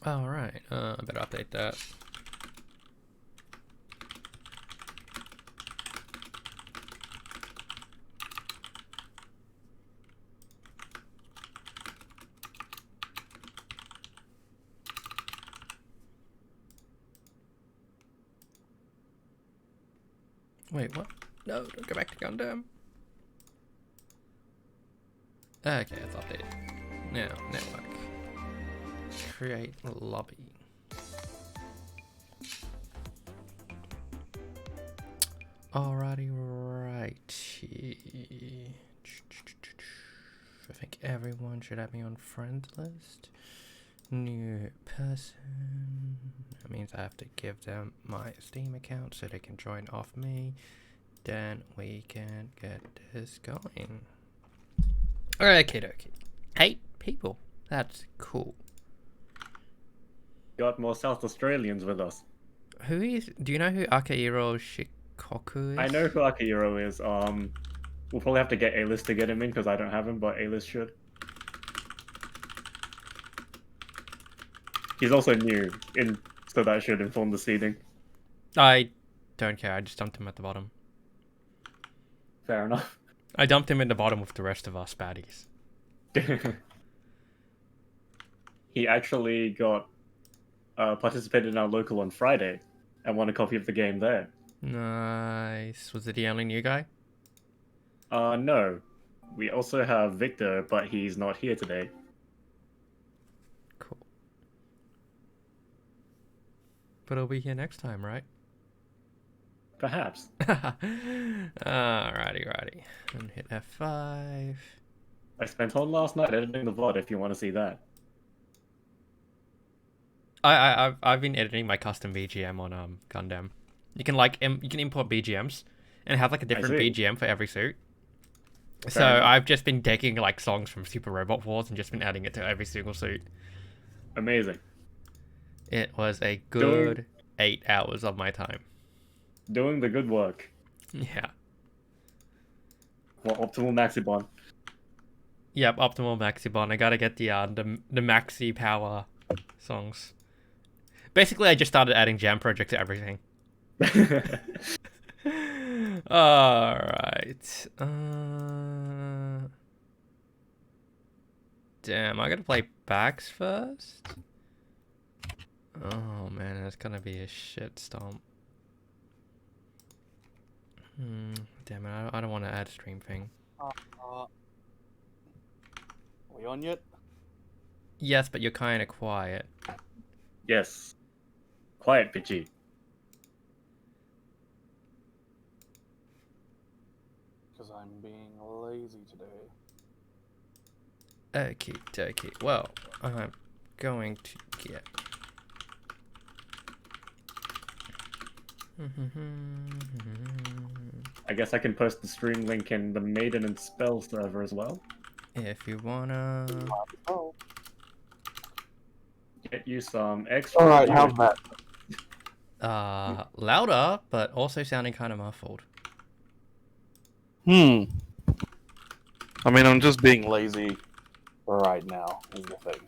Alright, I better update that. Wait, what? No, don't go back to Gundam. Okay, it's updated. Now, network. Create lobby. Alrighty, righty. I think everyone should have me on friends list. New person. That means I have to give them my Steam account so they can join off me. Then we can get this going. Okay, dokie. 8 people. That's cool. Got more South Australians with us. Who is? Do you know who Akihiro Shikoku is? I know who Akihiro is. We'll probably have to get A-List to get him in because I don't have him, but A-List should. He's also new, so that should inform the seeding. I don't care. I just dumped him at the bottom. Fair enough. I dumped him in the bottom with the rest of us baddies. He actually got participated in our local on Friday and won a copy of the game there. Nice. Was it the only new guy? No. We also have Victor, but he's not here today. Cool. But he'll be here next time, right? Perhaps. Alrighty. And hit F5. I spent all last night editing the VOD if you want to see that. I've been editing my custom BGM on Gundam. You can you can import BGMs and have like a different BGM for every suit. So I've just been taking like songs from Super Robot Wars and just been adding it to every single suit. Amazing. It was a good 8 hours of my time. Doing the good work. Yeah. Well, Optimal Maxibon. Yep, Optimal Maxibon. I gotta get the Maxi Power songs. Basically, I just started adding Jam Project to everything. Alright. Damn, I gotta play backs first? Oh man, that's gonna be a shit stomp. Damn it, I don't want to add stream thing. Are we on yet? Yes, but you're kind of quiet. Yes. Quiet, bitchy. Because I'm being lazy today. Okie dokie. Well, I'm going to get... I guess I can post the stream link in the Maiden and Spell server as well. If you wanna... Oh. Get you some extra... Alright, how's that? Louder, but also sounding kind of muffled. I mean, I'm just being lazy right now, is the thing.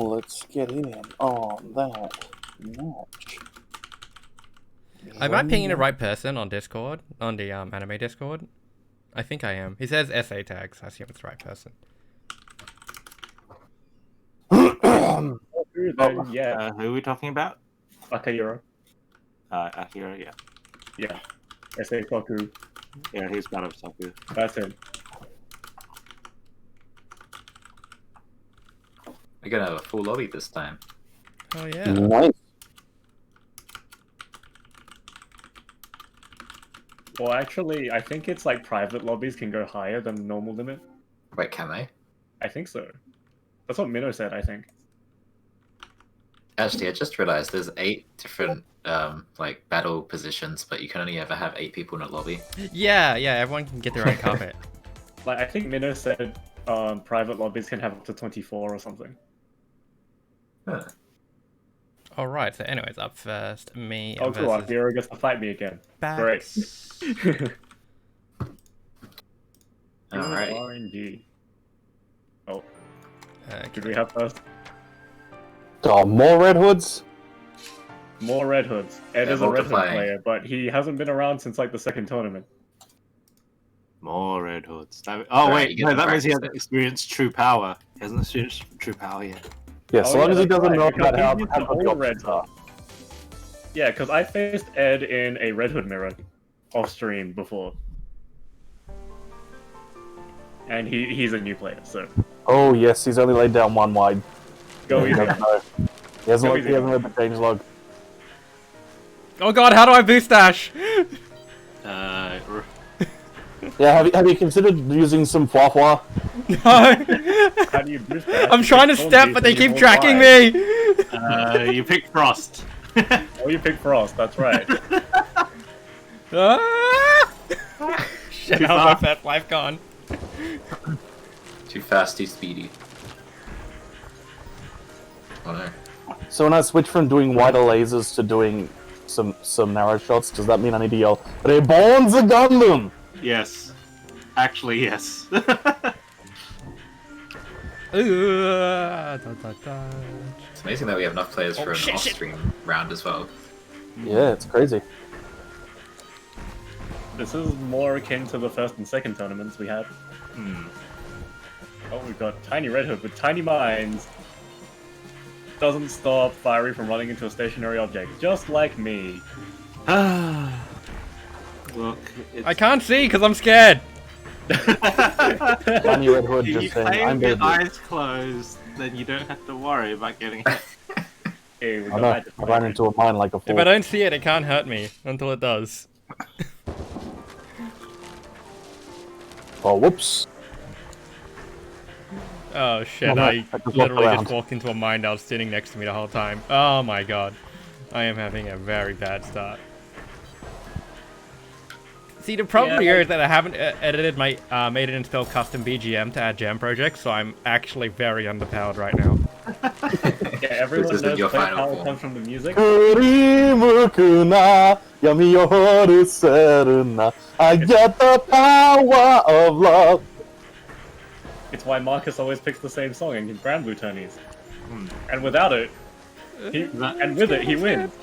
Let's get in on that match. Am I pinging the right person on Discord? On the anime Discord? I think I am. He says SA tags. I assume it's the right person. Yeah. Who are we talking about? Akihiro. Akira, yeah. Yeah. S.A. Koku. Yeah, he's part of Saku. That's him. We're gonna have a full lobby this time. Oh yeah. Nice. Well, actually, I think it's like private lobbies can go higher than the normal limit. Wait, can they? I think so. That's what Minnow said, I think. Actually, I just realized there's 8 different like battle positions, but you can only ever have 8 people in a lobby. Yeah, everyone can get their own carpet. Like, I think Minnow said private lobbies can have up to 24 or something. Huh. Alright, so anyways, up first, me Oh, cool. versus Akihiro gets to fight me again. Bax. Great. Alright. RNG. Oh. Did we have first? Oh, more Red Hoods? More Red Hoods. Ed Yeah, is a Red Hood multiplying. player, but he hasn't been around since like the second tournament. More Red Hoods. Oh, Alright, wait. you No, get to that means he practice hasn't it. experienced true power. He hasn't experienced true power yet. Yeah, so long as he that's doesn't know right, because about how he used how to good hold the a Red options Hood. are. Yeah, because I faced Ed in a Red Hood mirror off stream before. And he's a new player, so Oh, yes, he's only laid down one wide. go He easy. doesn't know. He hasn't, Go he easy. hasn't read the change log. Oh god, how do I boost dash? Yeah, have you considered using some Fwafwa? No. How do you boost that? I'm trying to Hold step, B, but so they you keep hold tracking Y. me. You picked Frost. Oh, you pick Frost, that's right. Ah! Shit, Too how's my far. pet life gone? Too fast, too speedy. Oh no. So when I switch from doing wider lasers to doing some narrow shots, does that mean I need to yell, "Reborn's a Gundam"? Yes. Actually, yes. It's amazing that we have enough players for an shit, shit. off-stream round as well. Yeah, it's crazy. This is more akin to the first and second tournaments we had. Hmm. Oh, we've got Tiny Red Hood with tiny minds. Doesn't stop Fiery from running into a stationary object, just like me. Look, it's... I can't see because I'm scared. Tiny Red Hood You just saying, play "I'm with your baby." eyes closed, then you don't have to worry about getting hit. Hey, we I got know. magic. I ran into a mine like a If fool. I don't see it, it can't hurt me until it does. Oh, whoops. Oh shit, No, I I just literally walked just around. walked into a mine that was sitting next to me the whole time. Oh my god. I am having a very bad start. See, the problem Yeah, here is that I haven't edited my Maiden and Spell custom BGM to add jam projects, so I'm actually very underpowered right now. Yeah, everyone This isn't knows your play final power form. comes from the music. 振り向くな闇夜せるな I get the power of love. It's why Marcus always picks the same song in Grand Blue tourneys. And without it, and with it, he wins.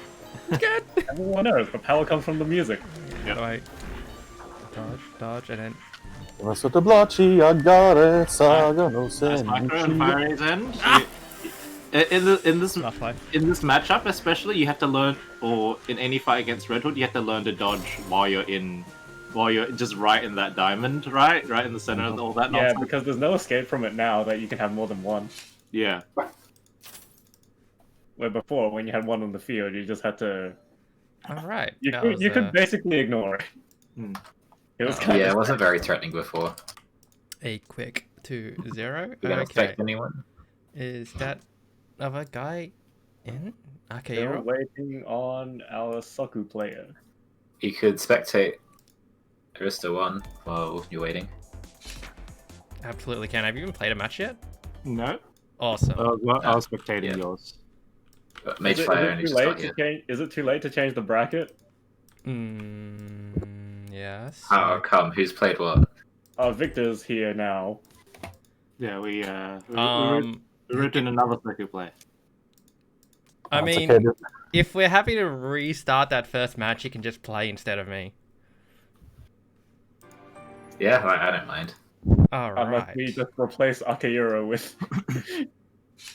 Good. Everyone knows, but power comes from the music. How do I dodge, and then... Sotto blocci aggare saga no That's Micro and sensi. Fire's End. In this Last life. matchup, especially, you have to learn, or in any fight against Red Hood, you have to learn to dodge while you're just right in that diamond, right in the center of all that Yeah, nonsense. because there's no escape from it now that you can have more than one. Yeah. Where before, when you had one on the field, you just had to... Alright. You could basically ignore it. Hmm. It was kind Yeah, it of... wasn't very threatening before. a quick 2-0. You gonna Okay. affect anyone? Is that other guy in? Okay, They you're were up. waiting on our Soku player. You could spectate Arista 1 while you're waiting. Absolutely can. Have you even played a match yet? No. Awesome. I was spectating Yeah. yours. But Is Mage it, Fire is, only it too just late got to here. change, is it too late to change the bracket? Yes. How come? Who's played what? Victor's here now. Yeah, we ripped in another Soku play. I That's mean, okay. if we're happy to restart that first match, you can just play instead of me. Yeah, I don't mind. Unless we Alright. just replace Akihiro with...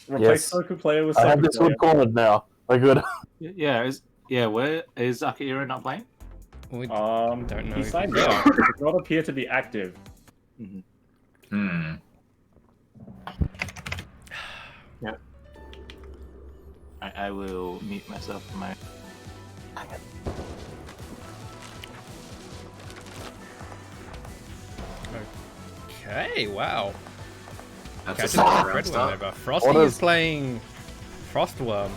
replace Yes. Soku player with I have Soku this player. one cornered now. We're good. Where is Akihiro not playing? We Don't know he if signed he's- up. He does not appear to be active. Hmm. I will mute myself in my... Okay, wow. That's a Catches second the round red one start. over. Frosty What is is- playing Frostworm.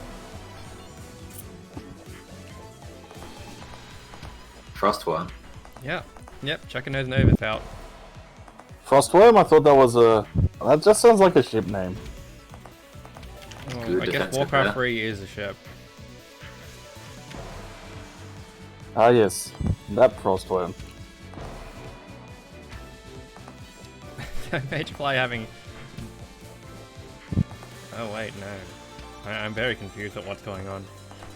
Frost 1. Yep, checking those Novas out. Frostworm, I thought that was a... That just sounds like a ship name. Well, Good I guess defensive Warcraft there. 3 is a ship. Ah yes, that Frostworm. Magefly having Oh wait, no. I'm very confused at what's going on.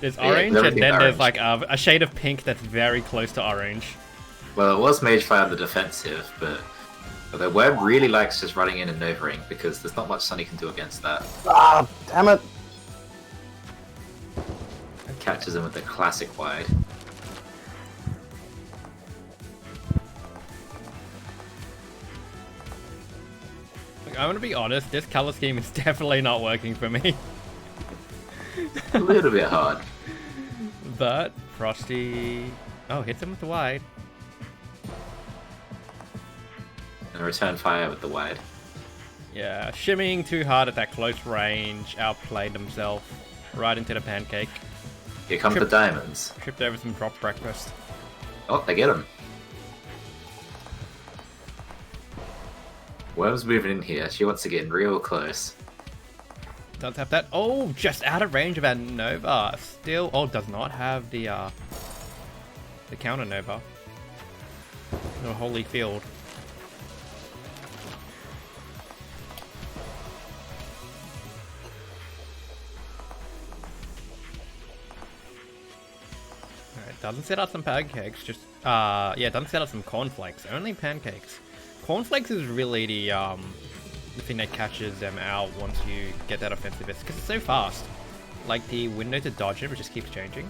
There's Yeah, orange, and everything's then there's orange. like a shade of pink that's very close to orange. Well, it was Mage Fire the defensive, but although Web really likes just running in and Novering because there's not much Sunny can do against that. Ah, damn it! Catches him with the classic wide. Like, I'm gonna be honest, this color scheme is definitely not working for me. A little bit hard. But Frosty, oh, hits him with the wide. And return fire with the wide. Yeah, shimmying too hard at that close range, outplayed himself right into the pancake. Here come the diamonds. Tripped over some drop breakfast. Oh, they get him. Worm's moving in here. She wants to get in real close. Does have that. Oh, just out of range of that Nova. Still, oh, does not have the counter Nova. No holy field. Alright, doesn't set out some pancakes. Just yeah, doesn't set out some cornflakes. Only pancakes. Cornflakes is really the thing that catches them out once you get that offensive because it's so fast. Like the window to dodge it just keeps changing.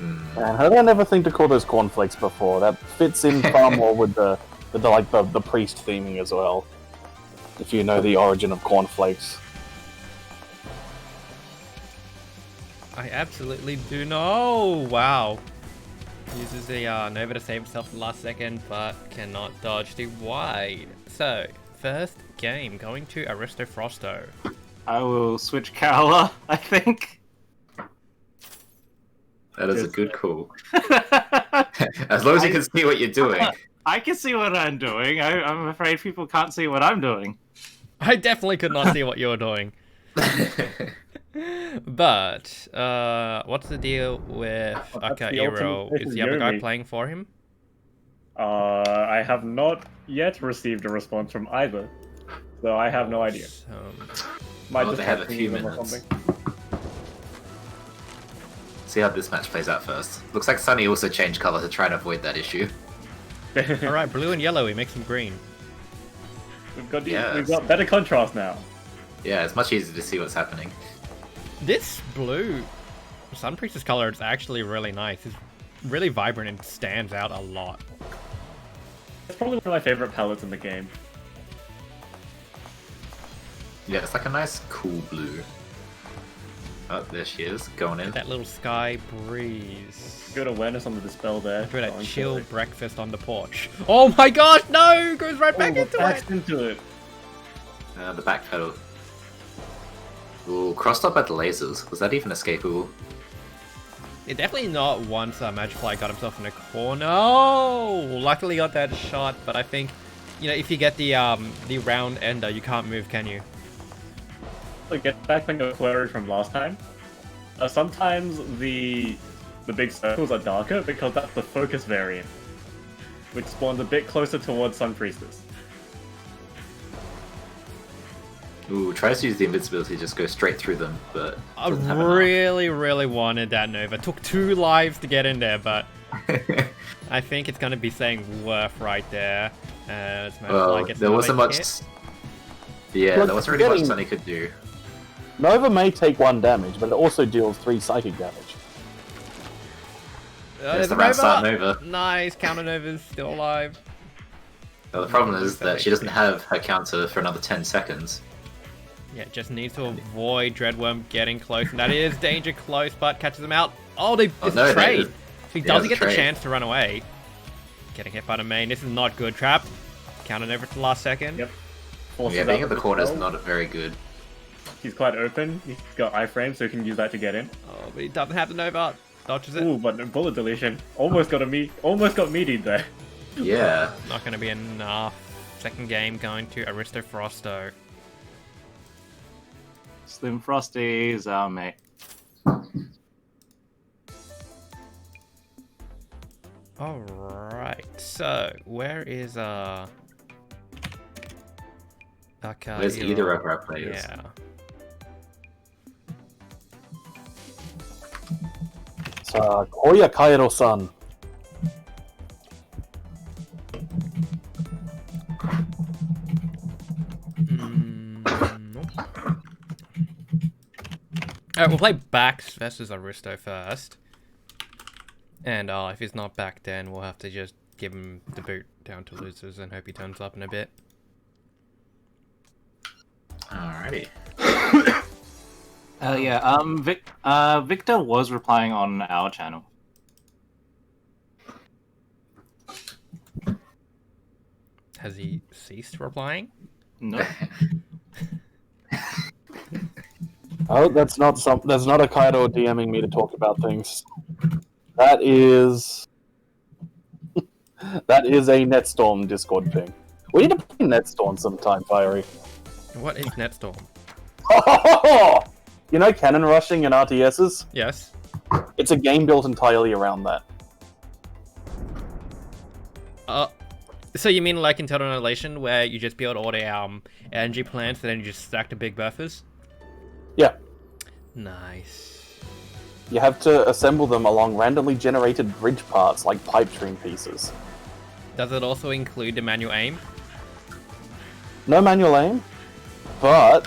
Man, how did I never think to call those cornflakes before? That fits in far more with the priest theming as well. If you know the origin of cornflakes. I absolutely do know. Wow. Uses the Nova to save himself at the last second, but cannot dodge the wide. So, first game going to Aristo Frosto. I will switch Kala, I think. That is a good call. As long as you can see what you're doing. I can see what I'm doing. I'm afraid people can't see what I'm doing. I definitely could not see what you're doing. But, what's the deal with Akairo? Is the other guy Yomi. playing for him? I have not yet received a response from either, so I have no idea. Might Oh, just they have a have to few use them or minutes. something. See how this match plays out first. Looks like Sunny also changed color to try and avoid that issue. Alright, blue and yellow, we make some green. We've Yes. got better contrast now. Yeah, it's much easier to see what's happening. This blue Sun Priestess color is actually really nice. It's really vibrant and stands out a lot. It's probably one of my favorite palettes in the game. Yeah, it's like a nice cool blue. Oh, there she is, going in. That little sky breeze. Good awareness on the dispel there. After that Going chill for it. breakfast on the porch. Oh my gosh, no! Goes right back Oh, into backs it! into it. The back pedal. Ooh, crossed up at the lasers. Was that even escapable? Yeah, definitely not once Magifly got himself in a corner. Oh, luckily got that shot, but I think, you know, if you get the round ender, you can't move, can you? Like, get back on your query from last time. Sometimes the big circles are darker because that's the focus variant, which spawns a bit closer towards Sun Priestess. Ooh, tries to use the invincibility, just go straight through them, but I doesn't have enough. really wanted that Nova. Took 2 lives to get in there, but I think it's going to be saying worth right there. As Magifly Well, gets there wasn't another much. hit. Yeah, Look, there wasn't really much getting- Sunny could do. Nova may take 1 damage, but it also deals 3 psychic damage. There's There's the a round start Nova. Nova. Nice, counter Nova's still alive. Well, the problem is that she doesn't have her counter for another 10 seconds. Yeah, just needs to avoid Dreadworm getting close, and that is danger close, but catches him out. Oh, they Oh, it's no, a they- trade. So he yeah, doesn't it's a get the trade. chance to run away. Getting hit by the main. This is not good. Trapped. Counted over to the last second. Yep. Forces Yeah, being out at the corner is dispel. not very good. He's quite open. He's got iframe, so he can use that to get in. Oh, but he doesn't have the Nova. Dodges it. Ooh, but no bullet deletion. Almost got meatied there. Yeah. Not going to be enough. Second game going to Aristo Frosto. Slim Frosty's our mate. Alright, so where is Where's either of our players? Yeah. Koya Kairo-san. Alright, we'll play Bax versus Aristo first. And if he's not back, then we'll have to just give him the boot down to losers and hope he turns up in a bit. Alrighty. Victor was replying on our channel. Has he ceased replying? No. Oh, that's not a Kaido DMing me to talk about things. That is that is a Netstorm Discord ping. We need to play Netstorm sometime, Fiery. What is Netstorm? You know cannon rushing in RTSs? Yes. It's a game built entirely around that. So you mean like Internal Annihilation, where you just build all the energy plants and then you just stack the big buffers? Yeah. Nice. You have to assemble them along randomly generated bridge parts like pipe dream pieces. Does it also include the manual aim? No manual aim, but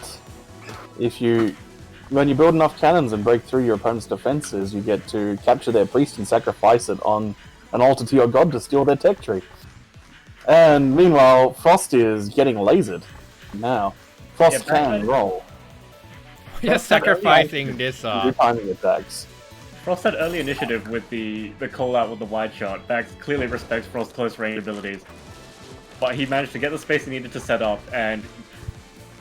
when you build enough cannons and break through your opponent's defenses, you get to capture their priest and sacrifice it on an altar to your god to steal their tech tree. And meanwhile, Frost is getting lasered now. Frost can roll. We're just sacrificing this. Timing attacks. Frost had early initiative with the call out with the wide shot. Bax clearly respects Frost's close range abilities, but he managed to get the space he needed to set up and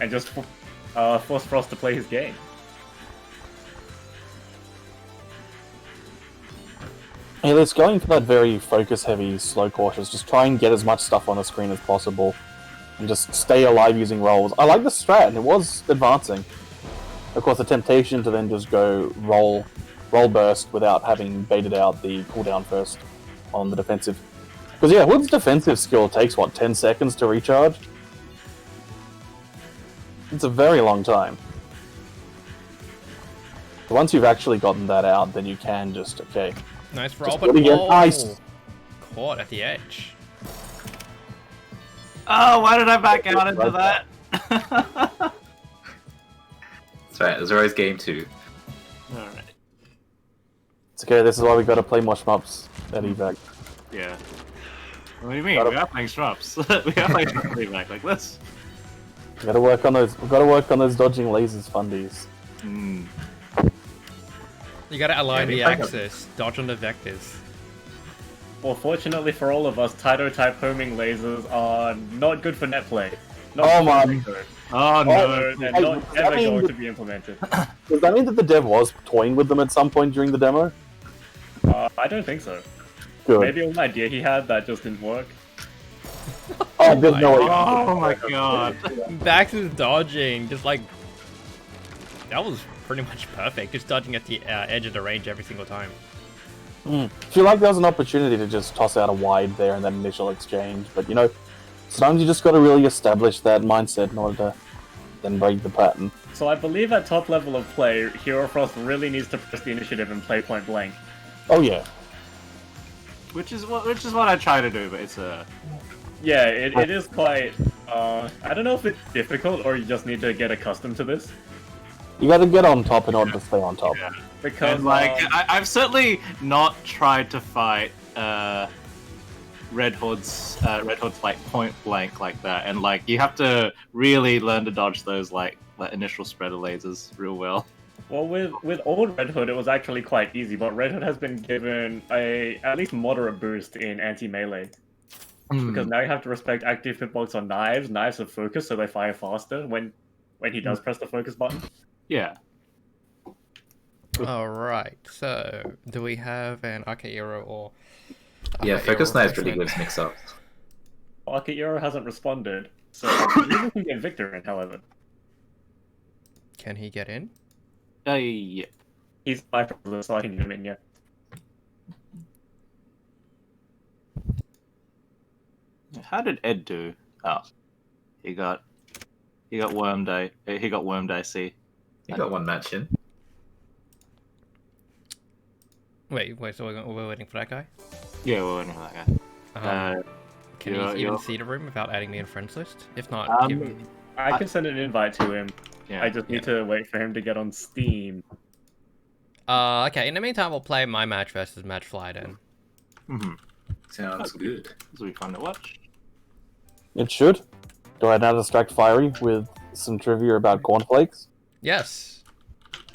just force Frost to play his game. Yeah, it's going for that very focus-heavy, slow cautious. Just try and get as much stuff on the screen as possible, and just stay alive using rolls. I like the strat, and it was advancing. Of course, the temptation to then just go roll burst without having baited out the cooldown first on the defensive. Because yeah, Hood's defensive skill takes what 10 seconds to recharge. It's a very long time. Once you've actually gotten that out, then you can just Nice roll, Just but putting it nice. Caught at the edge. Oh, why did I back out into that? That's right, there's always game 2. Alright. It's okay. This is why we got to play more shmups at evac. Yeah. What do you mean? We are playing Shmups. We are playing Shmups back like this. We got to work on those. We've got to work on those dodging lasers fundies. You gotta align the Yeah, axis, dodge on the vectors. Well, fortunately for all of us, Taito-type homing lasers are not good for netplay. Oh man! Oh no. They're Hey, not does that ever mean going that- to be implemented. Does that mean that the dev was toying with them at some point during the demo? I don't think so. Good. Maybe an idea he had that just didn't work. Oh, there's no way. Oh my god. Bax is dodging, just like... That was pretty much perfect, just dodging at the edge of the range every single time. I feel like there was an opportunity to just toss out a wide there in that initial exchange, but you know, sometimes you just got to really establish that mindset in order to then break the pattern. So I believe at top level of play, Hero Frost really needs to press the initiative and play point blank. Oh yeah. Which is what I try to do, but it's Yeah, it is quite... I don't know if it's difficult or you just need to get accustomed to this. You got to get on top in order to stay on top. Yeah. Because, And like, I've certainly not tried to fight Red Hood's like point blank like that, and like you have to really learn to dodge those like initial spreader lasers real well. well, with old Red Hood, it was actually quite easy, but Red Hood has been given a at least moderate boost in anti-melee. Because now you have to respect active hitbox on knives. Knives have focus, so they fire faster when he does press the focus button. Yeah. Alright, so do we have an Archaeero or... Yeah, Focus Knives really gives mix-ups. Archaeero hasn't responded, so we can get Victor in, however. Can he get in? Yeah. He's by from the so I can get him in, yeah. How did Ed do? Oh, he got wormed. He got wormed. I see. You got one match in. Wait, so we're waiting for that guy? Yeah, we're waiting for that guy. Can you're- he even you're- see the room without adding me in friends list? If not, Um, give him... I can send an invite to him. Yeah. I just need to wait for him to get on Steam. Okay, in the meantime, we'll play my match versus match fly then. Mm-hmm. Sounds good. This will be fun to watch. It should. Do I now distract Fiery with some trivia about cornflakes? Yes.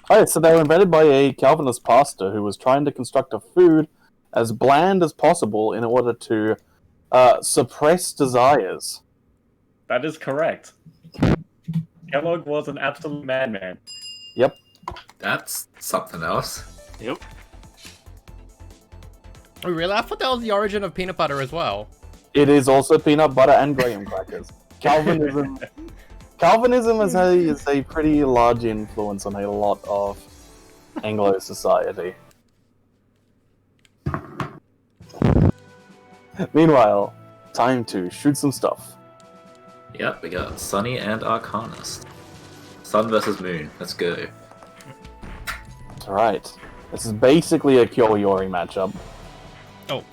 Alright, so they were invented by a Calvinist pastor who was trying to construct a food as bland as possible in order to suppress desires. That is correct. Kellogg was an absolute madman. Yep. That's something else. Yep. Oh, really? I thought that was the origin of peanut butter as well. It is also peanut butter and graham crackers. Calvinism is a pretty large influence on a lot of Anglo society. Meanwhile, time to shoot some stuff. Yep, we got Sunny and Arcanist. Sun versus Moon. Let's go. Alright. This is basically a Kyo-Yori matchup. Oh,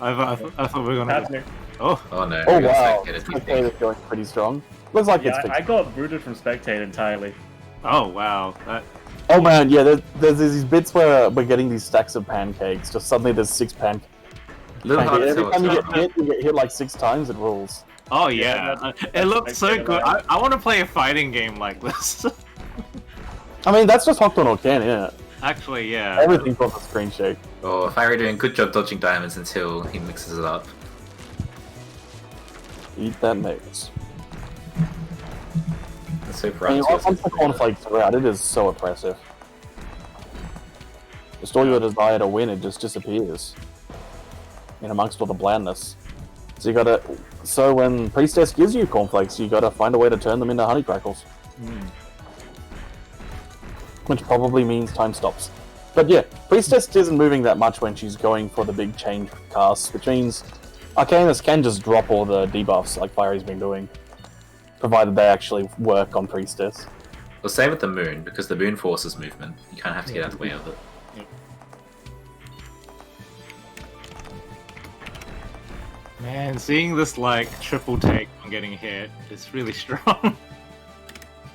I thought we were gonna. Happening. Oh, Oh no. Oh we got wow, Spectator TP. Spectator's going pretty strong. Looks like Yeah, it's I got booted from Spectate entirely. oh wow. That, Oh man, yeah, there's these bits where we're getting these stacks of pancakes. Just suddenly there's 6 pancakes. A little hard to Every tell time you what's get hit like 6 times, it rules. oh Yeah, yeah, that's it looks so like- good. I want to play a fighting game like this. I mean, that's just Hooked on Orcan, yeah. Actually, yeah. Everything's on the screen shake. Oh, Fiery doing a good job dodging diamonds until he mixes it up. Eat that maze. Let's hope I mean, round two once the cornflakes are out, it is so oppressive. Just all your desire to win, it just disappears. In amongst all the blandness. So you gotta... So when Priestess gives you cornflakes, you gotta find a way to turn them into honey crackles. Which probably means time stops. But yeah, Priestess isn't moving that much when she's going for the big change casts, which means Arcanist can just drop all the debuffs like Fiery's been doing. Provided they actually work on Priestess. Well, same with the Moon, because the Moon forces movement. You kind of have to get out of the way of it. Man, seeing this like triple take on getting hit is really strong.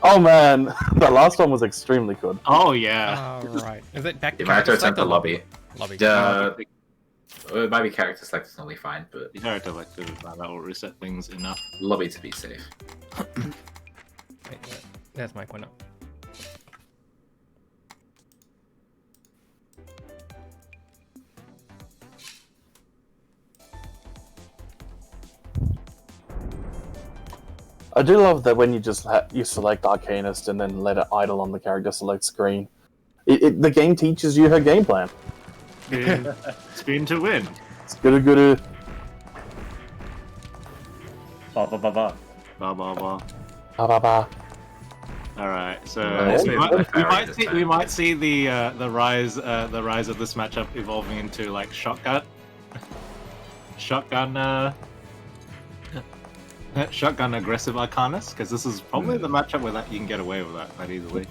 Oh man, the last one was extremely good. Oh yeah. Alright. Is it back You might have to attempt the lobby. Lobby. It might be character select is normally fine, but You know, that will reset things enough. lobby to be safe. Wait, there's my point up. I do love that when you just you select Arcanist and then let it idle on the character select screen. The game teaches you her game plan. Spin to win. It's good. Ba ba ba ba. Blah blah blah. Ba ba ba. All right, so Well, we might see the rise of this matchup evolving into like shotgun aggressive Arcanist, because this is probably the matchup where that you can get away with that quite easily.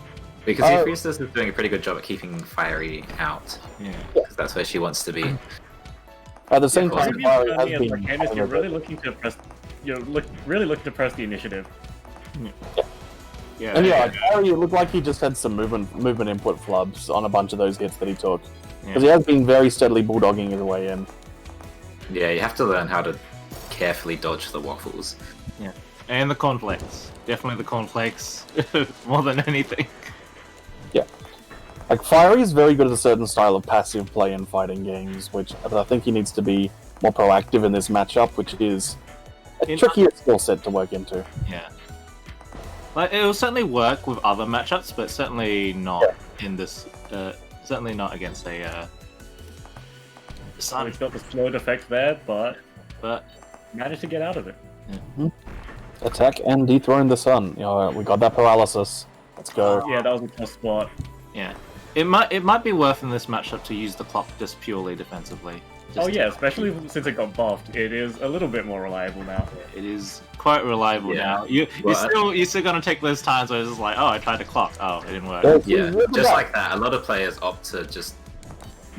Because your Priestess is doing a pretty good job at keeping Fiery out, Yeah. because that's where she wants to be. At the same Yeah, time, Maybe Fiery has Sunny and been Arcanist, you're really looking to press. Really looking to press the initiative. Yeah. And yeah, Fiery, it looked like he just had some movement input flubs on a bunch of those hits that he took. Because he has been very steadily bulldogging his way in. Yeah, you have to learn how to carefully dodge the waffles. And the cornflakes. Definitely the cornflakes more than anything. Like, Fiery is very good at a certain style of passive play in fighting games, but I think he needs to be more proactive in this matchup, which is a trickier skill set to work into. Yeah. Like, it will certainly work with other matchups, but certainly not in this. Certainly not against a. So Sun. he's got the slowed effect there, but But managed to get out of it. Attack and dethrone the sun. You know, we got that paralysis. Let's go. Yeah, that was a tough spot. yeah, it might be worth in this matchup to use the clock just purely defensively. Oh yeah, especially since it got buffed, it is a little bit more reliable now. It is quite reliable Yeah. now. You're Well, still gonna take those times where it's just like, oh, I tried to clock, oh, it didn't work. Yeah. Yeah, just like that. A lot of players opt to just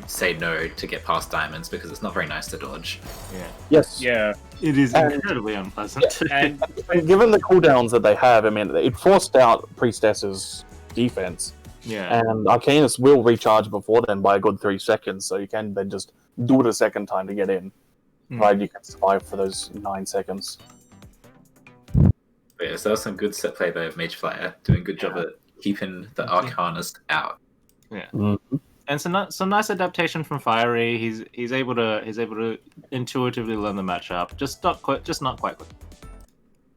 say no to get past diamonds because it's not very nice to dodge. Yeah. Yes. Yeah, It is And- incredibly unpleasant. and And given the cooldowns that they have, I mean, it forced out Priestess's defense, yeah. and Arcanus will recharge before then by a good 3 seconds, so you can then just do it a second time to get in. Right, you can survive for those 9 seconds. But yeah, so that was some good set play by Mage Flyer, doing a good job at keeping the Arcanist out. Mhm. And some nice adaptation from Fiery. He's able to intuitively learn the matchup. Just not quite quick.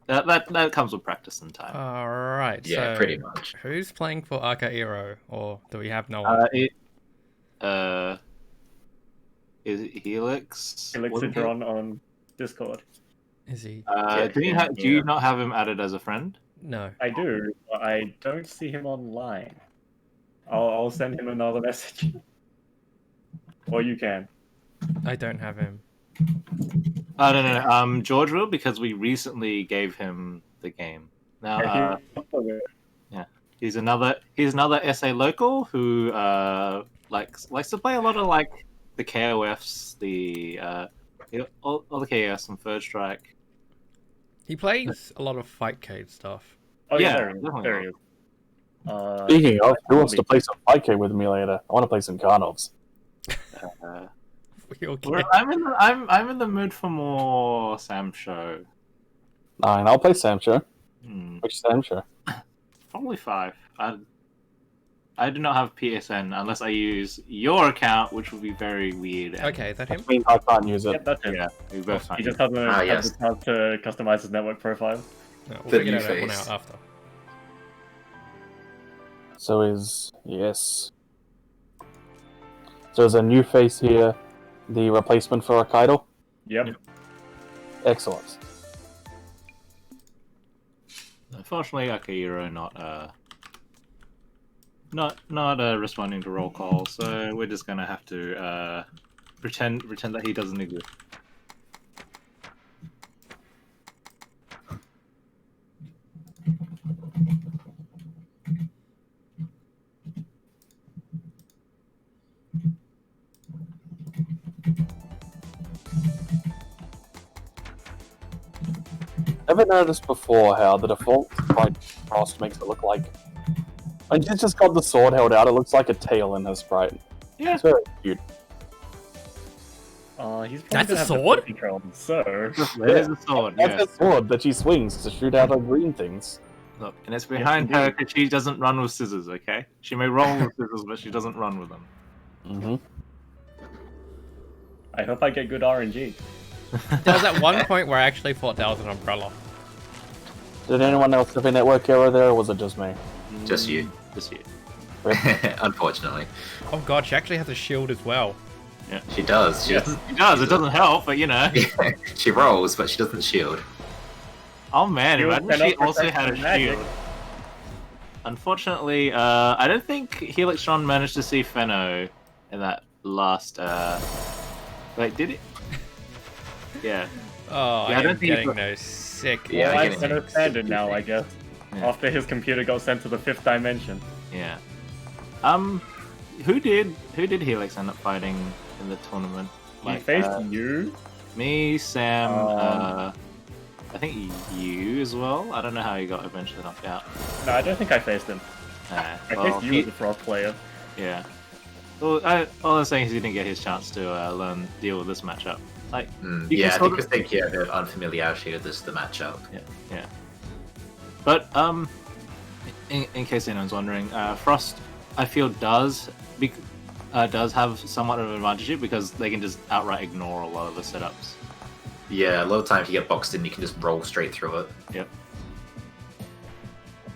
That comes with practice and time. Alright, Yeah, so pretty much. who's playing for Arcaero? Or do we have no one? Is it Helix? Elixir drawn on Discord. Is he? Do you not have him added as a friend? No. I do, but I don't see him online. I'll send him another message. Or you can. I don't have him. No. George will, because we recently gave him the game. Now, he's another SA local who likes to play a lot of like the KOFs, all the KOFs and Third Strike. He plays a lot of Fightcade stuff. Oh Yeah, yeah, there he is. definitely. There he is. Speaking of, who wants to play some 5K with me later? I want to play some Karnovs. We okay? I'm in the mood for more Sam Show. 9, I'll play Sam Show. Hmm. Which Sam Show? Probably 5. I do not have PSN unless I use your account, which would be very weird. and- Okay, is that him? Which means I can't use Yep, it. that's him. Yeah, we both He can't. just hasn't had yes. the chance to customize his network profile. No, we'll The figure new that one face. out after. So yes. So is a new face here the replacement for Akaido? Yep. Excellent. Unfortunately, Akihiro not responding to roll call, so we're just gonna have to pretend that he doesn't exist. Ever noticed before how the default sprite Frost makes it look like... Like, he's just got the sword held out, it looks like a tail in his sprite. Yeah. It's very cute. He's probably That's a gonna have the sword? control, so There's a sword. That's Yeah. a sword that she swings to shoot out of green things. Look, and it's behind Yes, her indeed. because she doesn't run with scissors. Okay, she may roll with scissors, but she doesn't run with them. Mm-hmm. I hope I get good RNG. There was at one point where I actually thought that was an umbrella. Did anyone else have a network error there, or was it just me? Just you. Just you. Unfortunately. Oh god, she actually has a shield as well. She does. She, It does. It doesn't help, but you know. she rolls, but she doesn't shield. Oh man, You imagine cannot she also protect had a from magic. shield. Unfortunately, I don't think Helixtron managed to see Fenno in that last. Wait, did it? Yeah. Oh, Yeah, I I don't am think getting you- no sick. Yeah, Well, I I'm get it. center standard now, I guess. Yeah. After his computer got sent to the 5th dimension. Yeah. Who did Helix end up fighting in the tournament? He faced you. Me, Sam, Um, I think you as well. I don't know how he got eventually knocked out. No, I don't think I faced him. Nah, I well, faced you as a Frost player. yeah. Well, all I'm saying is he didn't get his chance to deal with this matchup. Like, Mm, You can yeah, I sort think of- it's think yeah, the unfamiliarity of the matchup. yeah. But in case anyone's wondering, Frost, I feel does have somewhat of an advantage here because they can just outright ignore a lot of the setups. Yeah, a lot of times you get boxed in, you can just roll straight through it. Yep.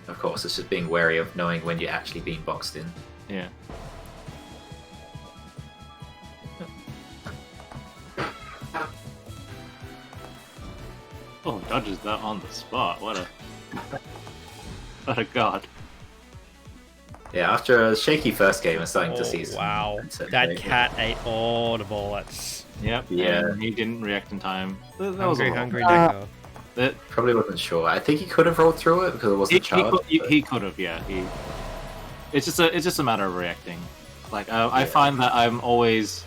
Of course, it's just being wary of knowing when you're actually being boxed in. Yeah. Oh, dodges that on the spot. What a god. Yeah, after a shaky first game, I'm starting to see some wow. set That play. cat ate all the bullets. Yep. Yeah. And he didn't react in time. That was a Hungry, lot. hungry Deco. That Probably wasn't sure. I think he could have rolled through it because it wasn't charged. but- he could have, yeah. It's just a matter of reacting. Like I find that I'm always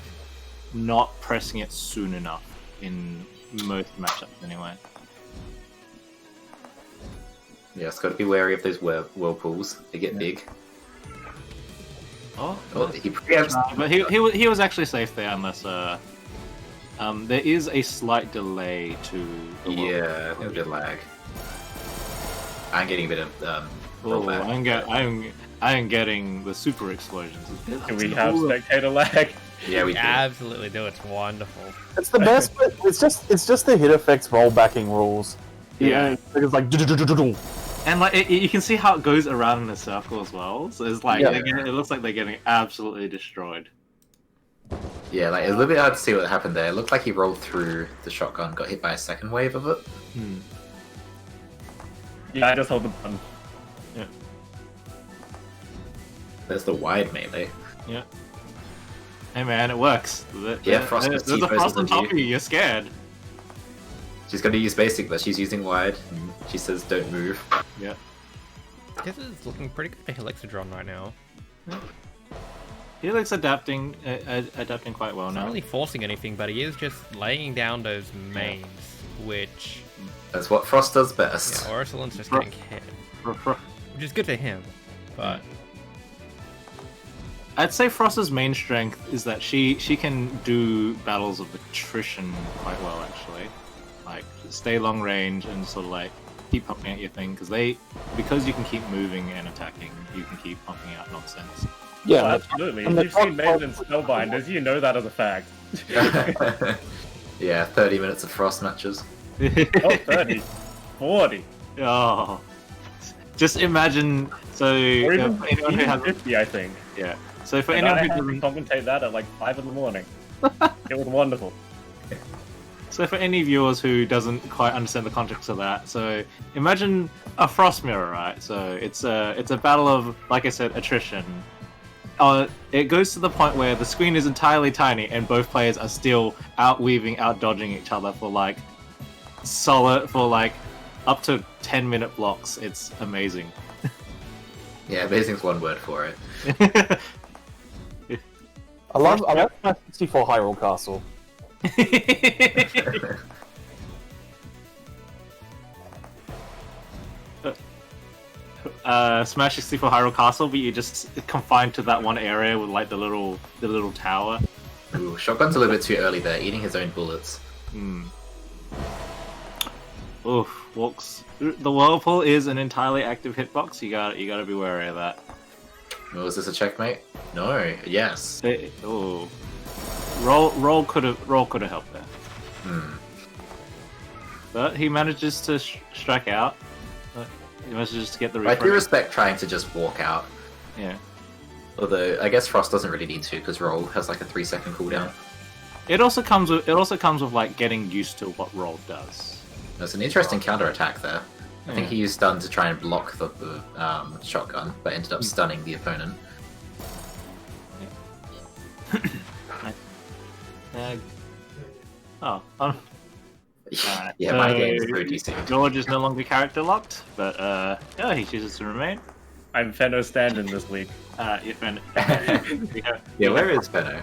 not pressing it soon enough in most matchups anyway. Yeah, it's got to be wary of those whirlpools. They get big. Oh, He preempts. but he was actually safe there unless there is a slight delay to the Yeah, a bit of lag. I'm getting a bit of Oh, rollback. I'm getting the super explosions. Do we have spectator lag? Yeah, we do. Absolutely do. It's wonderful. It's the best, but it's just the hit effects rollbacking rules. Yeah. It's like do-do-do-do-do-do. And like you can see how it goes around in a circle as well. So it's like Yeah. it looks like they're getting absolutely destroyed. Yeah, like it's a little bit hard to see what happened there. It looked like he rolled through the shotgun, got hit by a second wave of it. Yeah, I just hold the button. There's the wide melee. Yeah. Hey man, it works. Yeah, Frost there's just a frost T-poses on on top you. of you. You're scared. She's gonna use basic, but she's using wide. And she says, "Don't move." Yeah. This is looking pretty good for Helixodron right now. He looks adapting quite well He's now. not really forcing anything, but he is just laying down those mains, which That's what Frost does best. Ursulin's just getting hit, which is good for him. But I'd say Frost's main strength is that she can do battles of attrition quite well, actually. Like stay long range and sort of like keep pumping out your thing because you can keep moving and attacking, you can keep pumping out nonsense. Yeah, Oh, absolutely. and If you've the seen Maiden and Spellbinders, you know that as a fact. Yeah, 30 minutes of Frost matches. Oh, 30. 40. Oh, just imagine. So Or even, for anyone who even has 50, I think. yeah. So for And anyone I who had to doesn't commentate that at like 5 in the morning. It was wonderful. So for any viewers who doesn't quite understand the context of that, so imagine a frost mirror, right? So it's a battle of, like I said, attrition. It goes to the point where the screen is entirely tiny and both players are still out-weaving, out-dodging each other for like up to 10-minute blocks. It's amazing. Yeah, amazing's one word for it. I love my 64 Hyrule Castle. Smash 64 Hyrule Castle, but you're just confined to that one area with like the little tower. Ooh, Shotgun's a little bit too early there, eating his own bullets. Oof, walks. The whirlpool is an entirely active hitbox. You gotta be wary of that. Oh, is this a checkmate? No. Yes. Oh, roll could have helped there. But he manages to strike out. He manages to get the I do refresh. respect trying to just walk out. Yeah. Although I guess Frost doesn't really need to because Roll has like a 3-second cooldown. It also comes with like getting used to what roll does. There's an interesting counter attack there. I think Yeah. he used stun to try and block the shotgun, but ended up stunning the opponent. Yeah, my so game's pretty soon. George is no longer character locked, but yeah, he chooses to remain. I'm Fenno standing this week. If and Yeah, where is Benno?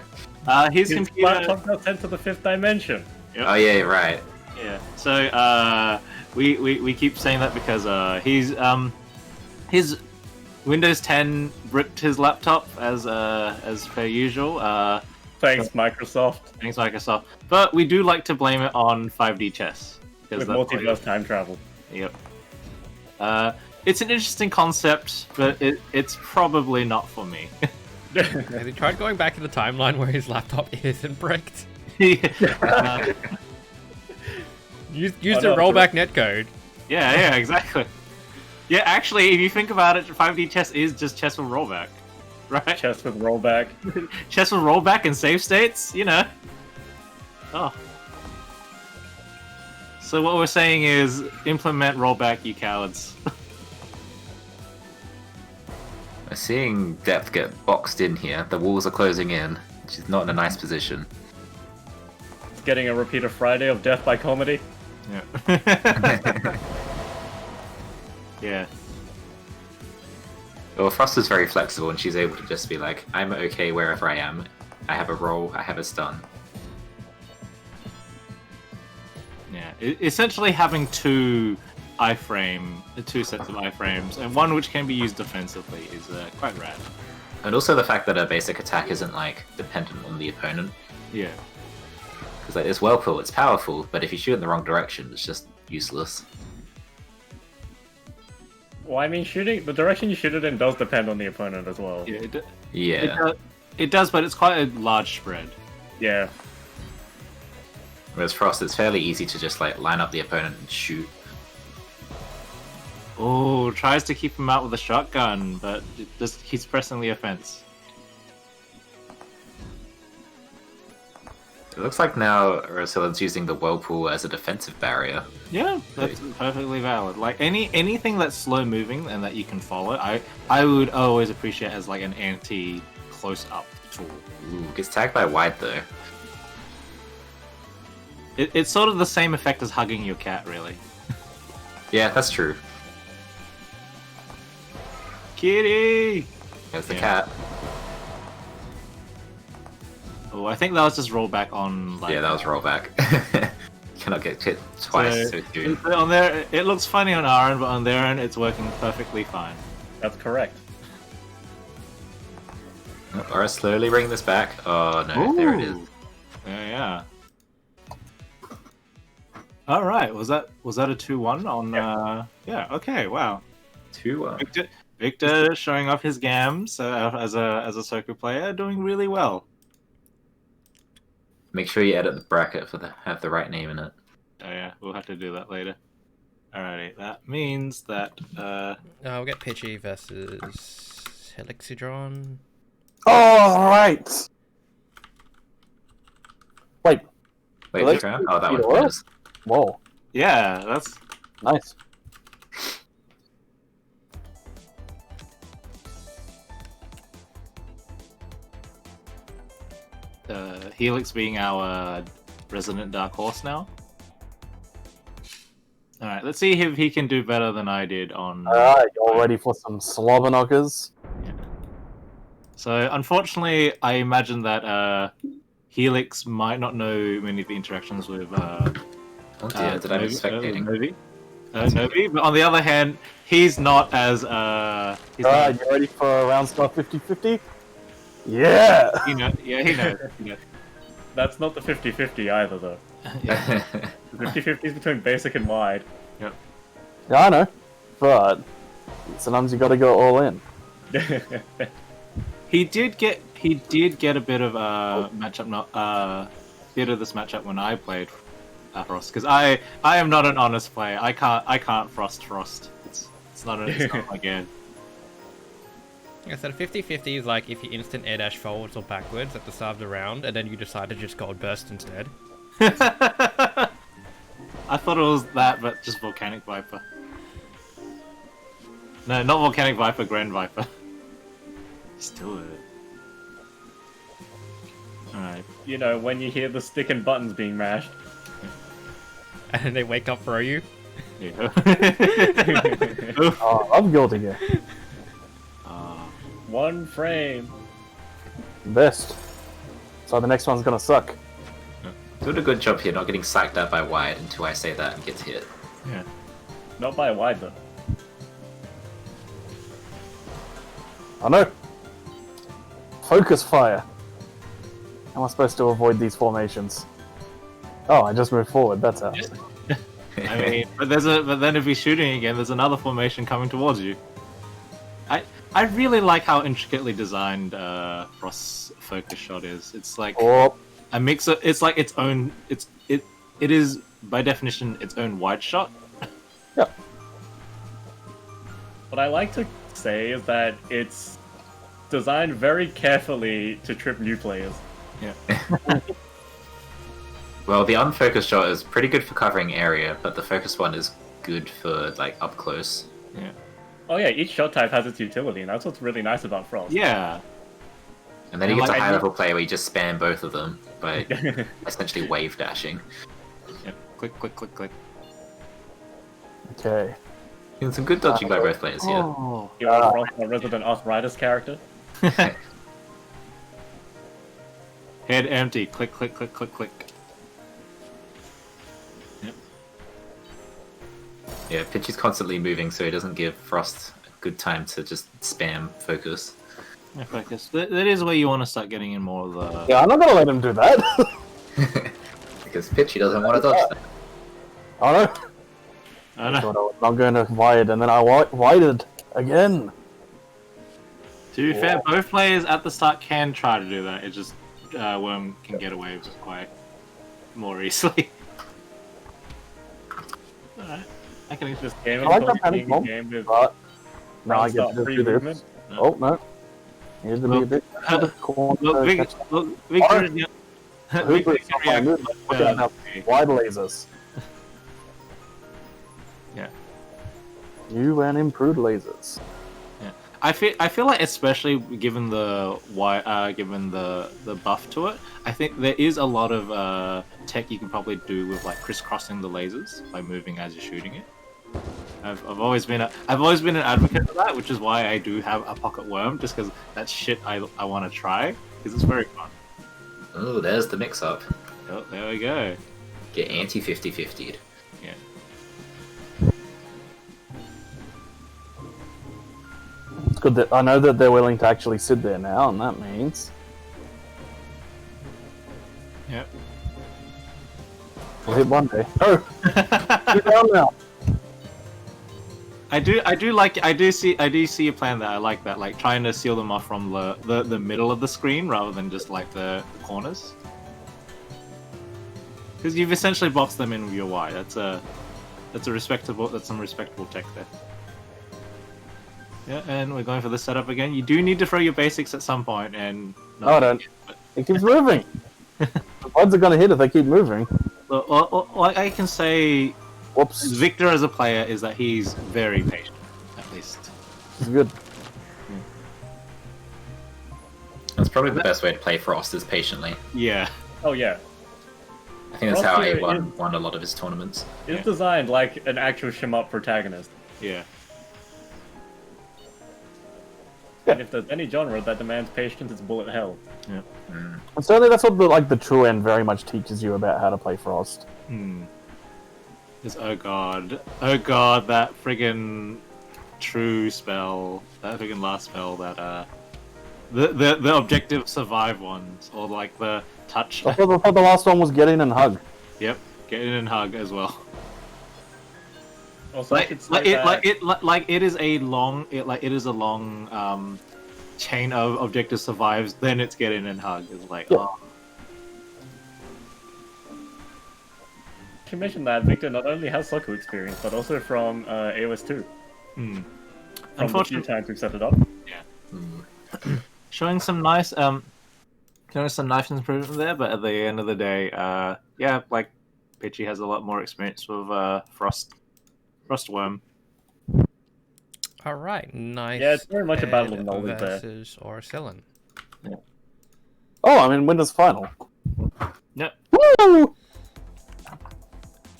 his His computer. laptop got sent to the 5th dimension. Oh yeah, right. Yeah. So we keep saying that because his Windows 10 bricked his laptop as per usual. Thanks, Microsoft. Thanks, Microsoft. But we do like to blame it on 5D chess because With that's what multiverse time travel. Yep. It's an interesting concept, but it's probably not for me. has he tried going back to the timeline where his laptop isn't bricked? Yeah, Use Oh, the no, rollback netcode. yeah, exactly. Yeah, actually, if you think about it, 5D chess is just chess with rollback, right? Chess with rollback. Chess with rollback and save states, you know. Oh. So what we're saying is implement rollback, you cowards. I'm seeing Depth get boxed in here. The walls are closing in. She's not in a nice position. It's getting a repeat of Friday of Death by Comedy. Yeah. Yeah. Well, Frost is very flexible, and she's able to just be like, I'm okay wherever I am. I have a roll, I have a stun. Yeah, essentially having two sets of iframes, and one which can be used defensively is quite rad. And also the fact that her basic attack isn't, like, dependent on the opponent. Yeah. Because, like, this Whirlpool, it's powerful, but if you shoot in the wrong direction, it's just useless. Well, I mean, shooting the direction you shoot it in does depend on the opponent as well. Yeah, Yeah. it does, but it's quite a large spread. Yeah. Whereas Frost, it's fairly easy to just, like, line up the opponent and shoot. Oh, tries to keep him out with a shotgun, but it just keeps pressing the offense. It looks like now Ursula's using the Whirlpool as a defensive barrier. Yeah, that's perfectly valid. Like anything that's slow moving and that you can follow, I would always appreciate as like an anti close up tool. Ooh, gets tagged by Wide though. It's sort of the same effect as hugging your cat, really. Yeah, that's true. Kitty! There's the Yeah. cat. Oh, I think that was just rollback on. Like, Yeah, that was rollback. Cannot get hit twice so soon. On there, it looks funny on our end, but on their end, it's working perfectly fine. That's correct. Oh, Aura slowly bringing this back. Oh no, there it is. Ooh. Yeah. All right, was that a 2-1 on? Yeah. Okay. Wow. 2-1. Victor showing off his gams as a Soku player, doing really well. Make sure you edit the bracket for have the right name in it. Oh yeah, we'll have to do that later. Alrighty, that means that We'll get Pidgey versus Helixidron. Oh, right. Wait. Wait, Well, which round? Oh, that either one. way. Whoa. yeah, that's Nice. Helix being our resident dark horse now. Alright, let's see if he can do better than I did on. Alright, y'all ready for some slobber knockers? So, unfortunately, I imagine that Helix might not know many of the interactions with. Oh dear, did I miss spectating? Novi, but on the other hand, he's not as. He's Alright, you ready for a round start 50-50? Yeah! he knows. He knows. That's not the 50-50 either, though. Yeah. The 50-50 is between basic and wide. Yeah, I know. But sometimes you gotta go all in. He did get a bit of bit of this matchup when I played Frost, because I am not an honest player. I can't Frost. It's not my game. Like I said, 50-50 is like if you instant air dash forwards or backwards at the start of the round, and then you decide to just gold burst instead. I thought it was that, but just Volcanic Viper. No, not Volcanic Viper, Grand Viper. Still it. Alright. You know, when you hear the stick and buttons being mashed. And then they wake up for you. Yeah. Oh, I'm guilty here. One frame. Best. So the next one's gonna suck. Doing a good job here, not getting sacked out by Wide until I say that and gets hit. Yeah. Not by a wide, though. I know. Focus fire. How am I supposed to avoid these formations? Oh, I just moved forward. That's how. I mean, but then if he's shooting again, there's another formation coming towards you. I really like how intricately designed Frost's focus shot is. It's like Oh, a mix of. It's like its own. It is by definition its own wide shot. yeah. What I like to say is that it's designed very carefully to trip new players. Yeah. Well, the unfocused shot is pretty good for covering area, but the focused one is good for, like, up close. Yeah. Oh yeah, each shot type has its utility, and that's what's really nice about Frost. Yeah. And then you And, get like, to I high-level play where you just spam both of them by essentially wave dashing. Yep. Click, click, click, click. Okay. Some good dodging by both players here. Oh. You are from a resident arthritis character. Head empty. Click, click, click, click, click. Yep. Yeah, Pitch is constantly moving, so he doesn't give Frost a good time to just spam focus. Yeah, focus. That is where you want to start getting in more of the. Yeah, I'm not gonna let him do that. Because Pitchy doesn't want to dodge that. Oh no. I don't know. Thought I was not going to wide, and then I widened again. To be fair, both players at the start can try to do that. It just Worm can get away with it quite more easily. Alright. I can This game I like is that panic being a bomb, game with but now I get non-stop to just free do this. movement. Oh no. Here's to be a bit corner. Look, Victor is young. Hooper is not my move. Look at how wide lasers. Yeah. You and improved lasers. I feel like, especially given the buff to it, I think there is a lot of tech you can probably do with like crisscrossing the lasers by moving as you're shooting it. I've always been an advocate for that, which is why I do have a pocket worm, just because that's shit I want to try because it's very fun. Oh, there's the mix-up. Oh, there we go. Get anti-50-50'd. Yeah. It's good that I know that they're willing to actually sit there now, and that means Yep. we'll hit one day. Oh, get down now. I do see a plan there. I like that, like trying to seal them off from the middle of the screen rather than just like the corners. Because you've essentially boxed them in with your Y. That's some respectable tech there. Yeah, and we're going for the setup again. You do need to throw your basics at some point, and No, I don't. It keeps moving. The odds are gonna hit if they keep moving. Well, I can say, Whoops. Victor as a player is that he's very patient, at least. It's good. That's probably the best way to play Frost, is patiently. Yeah. Oh yeah, I think that's how Frost here A1 won a lot of his tournaments. it's designed like an actual shmup protagonist. Yeah. And if there's any genre that demands patience, it's bullet hell. Mm. And certainly that's what the true end very much teaches you about how to play Frost. Just, oh god, that friggin' true spell, that friggin' last spell, that the objective survive ones, or like the touch. I thought the last one was get in and hug. Yep, get in and hug as well. Also, I should say It is a long chain of objective survives. Then it's get in and hug. It's like, Yeah. oh, you mentioned that Victor not only has soccer experience, but also from AOS 2. From the few Unfortunately, times we've set it up. showing some nice improvement there. But at the end of the day, yeah, like Pitchy has a lot more experience with Frostworm. All right, nice. Yeah, it's very much a battle of Ed knowledge there. versus Orsilon. Oh, I'm in Winners Final. Yep. Woo!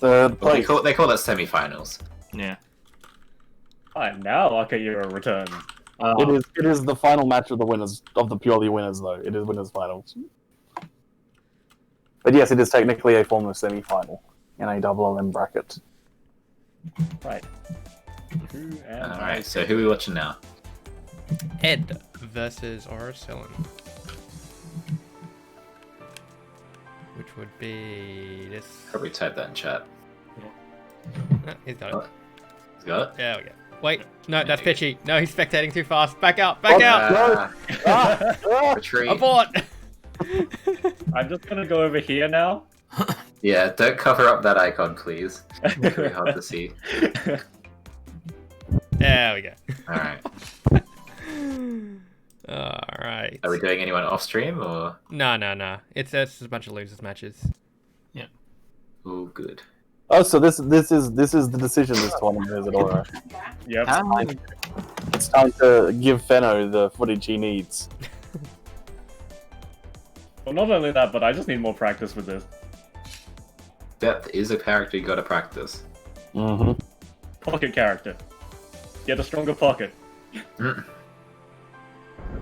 Third Well, place. they call that semi-finals. Yeah. Alright, now Akaira returns. It is the final match of the winners of the purely winners though. It is Winners Finals. But yes, it is technically a form of semi-final in a double LM bracket. Right. Who am I? Alright, so who are we watching now? Ed versus Orsilon. Which would be this. Probably type that in chat. He's got it. You got it? There we go. Wait, no, that's Pitchy. No, he's spectating too fast. Back out, back out! Retreat. Abort! I'm just gonna go over here now. Yeah, don't cover up that icon, please. It's really hard to see. There we go. Alright. Alright. Are we doing anyone off stream or? No. It's just a bunch of losers matches. Oh, good. Oh, so this is the decision this tournament, is it, Aura? Yep. It's time to give Fenno the footage he needs. Well, not only that, but I just need more practice with this. Depth is a character you gotta practice. Mm-hmm. Pocket character. Get a stronger pocket.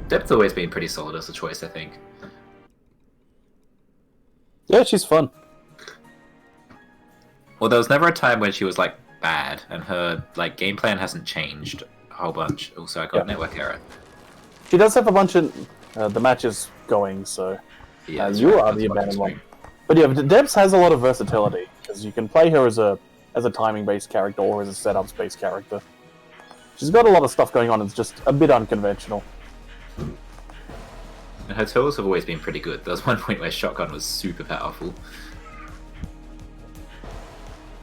Depth's always been pretty solid as a choice, I think. Yeah, she's fun. Well, there was never a time when she was like bad, and her like game plan hasn't changed a whole bunch. Also, I got network error. She does have a bunch of the matches going, so Yeah, that's you right, are that's the what I'm abandoned one. saying. But yeah, Debs has a lot of versatility because you can play her as a timing-based character or as a setups-based character. She's got a lot of stuff going on. It's just a bit unconventional. And her tools have always been pretty good. There was one point where shotgun was super powerful.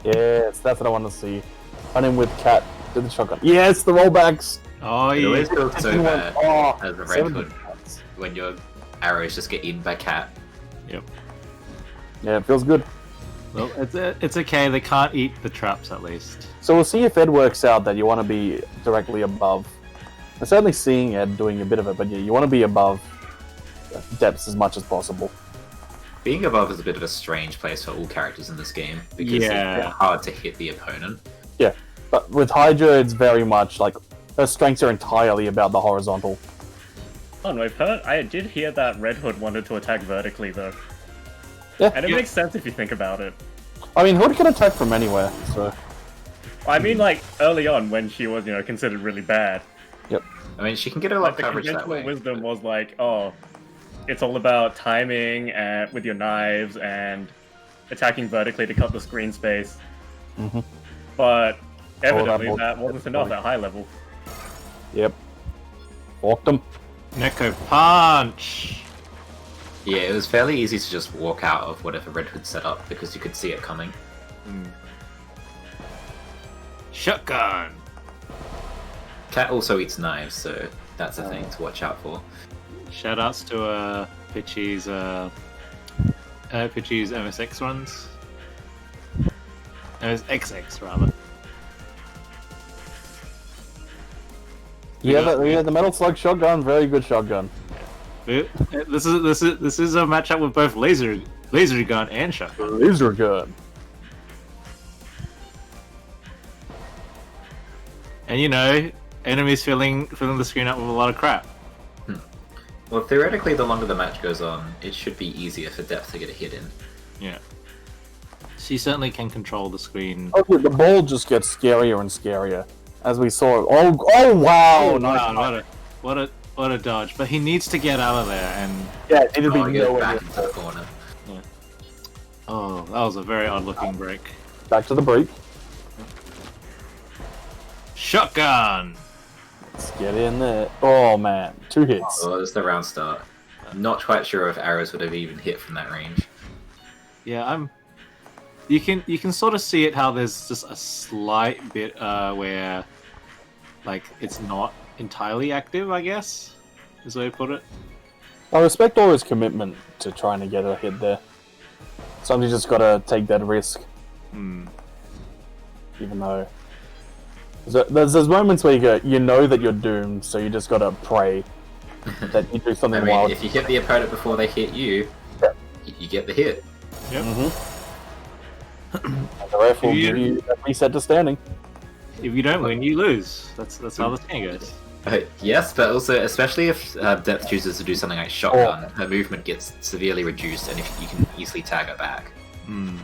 Yes, that's what I want to see. Running with Cat to the shotgun. Yes, the rollbacks. Oh It yeah. always feels so bad Oh, as a Red 70 Hood points. when your arrows just get in by Cat. Yep. Yeah, it feels good. Well, it's okay. They can't eat the traps at least. So we'll see if Ed works out that you want to be directly above. I'm certainly seeing Ed doing a bit of it, but yeah, you want to be above depths as much as possible. Being above is a bit of a strange place for all characters in this game because Yeah. it's hard to hit the opponent. Yeah, but with Hydra, it's very much like her strengths are entirely about the horizontal. Oh no, I did hear that Red Hood wanted to attack vertically though. Yeah. And it Yeah. makes sense if you think about it. I mean, Hood can attack from anywhere, so I mean, like, early on when she was, considered really bad. I mean, she can get a lot Like, of the coverage that conventional way. wisdom was like, oh, it's all about timing and with your knives and attacking vertically to cut the screen space. Mhm. But evidently bullshit. that wasn't enough at high level. yep. Walked him. Neko punch. Yeah, it was fairly easy to just walk out of whatever Red Hood set up because you could see it coming. Shotgun. Cat also eats knives, so that's a thing to watch out for. Shoutouts to Pitchy's MSX runs. MSXX rather. Yeah, the Metal Slug shotgun, very good shotgun. This is a matchup with both laser gun and shotgun. Laser gun. And enemies filling the screen up with a lot of crap. Well, theoretically, the longer the match goes on, it should be easier for Depth to get a hit in. Yeah. She certainly can control the screen. Oh, the ball just gets scarier and scarier as we saw. Oh wow! Nice. Wow, what a dodge! But he needs to get out of there, and Yeah, it needed to Oh, be he goes nowhere back near. into the corner. oh, that was a very odd looking break. Back to the break. Shotgun. Let's get in there. Oh man, 2 hits. Well, it was the round start. Not quite sure if arrows would have even hit from that range. Yeah, You can sort of see it how there's just a slight bit where, like, it's not entirely active. I guess is the way to put it. I respect Aura's commitment to trying to get a hit there. Sometimes you just gotta take that risk, Hmm. even though there's moments where you know that you're doomed, so you just gotta pray that you do something I mean, wild. if you hit the opponent before they hit you, you get the hit. Yep. And the ref will give you a reset to standing. If you don't win, you lose. That's how this game goes. Yes, but also, especially if Depth chooses to do something like Shotgun, her movement gets severely reduced, and if you can easily tag her back. Hmm.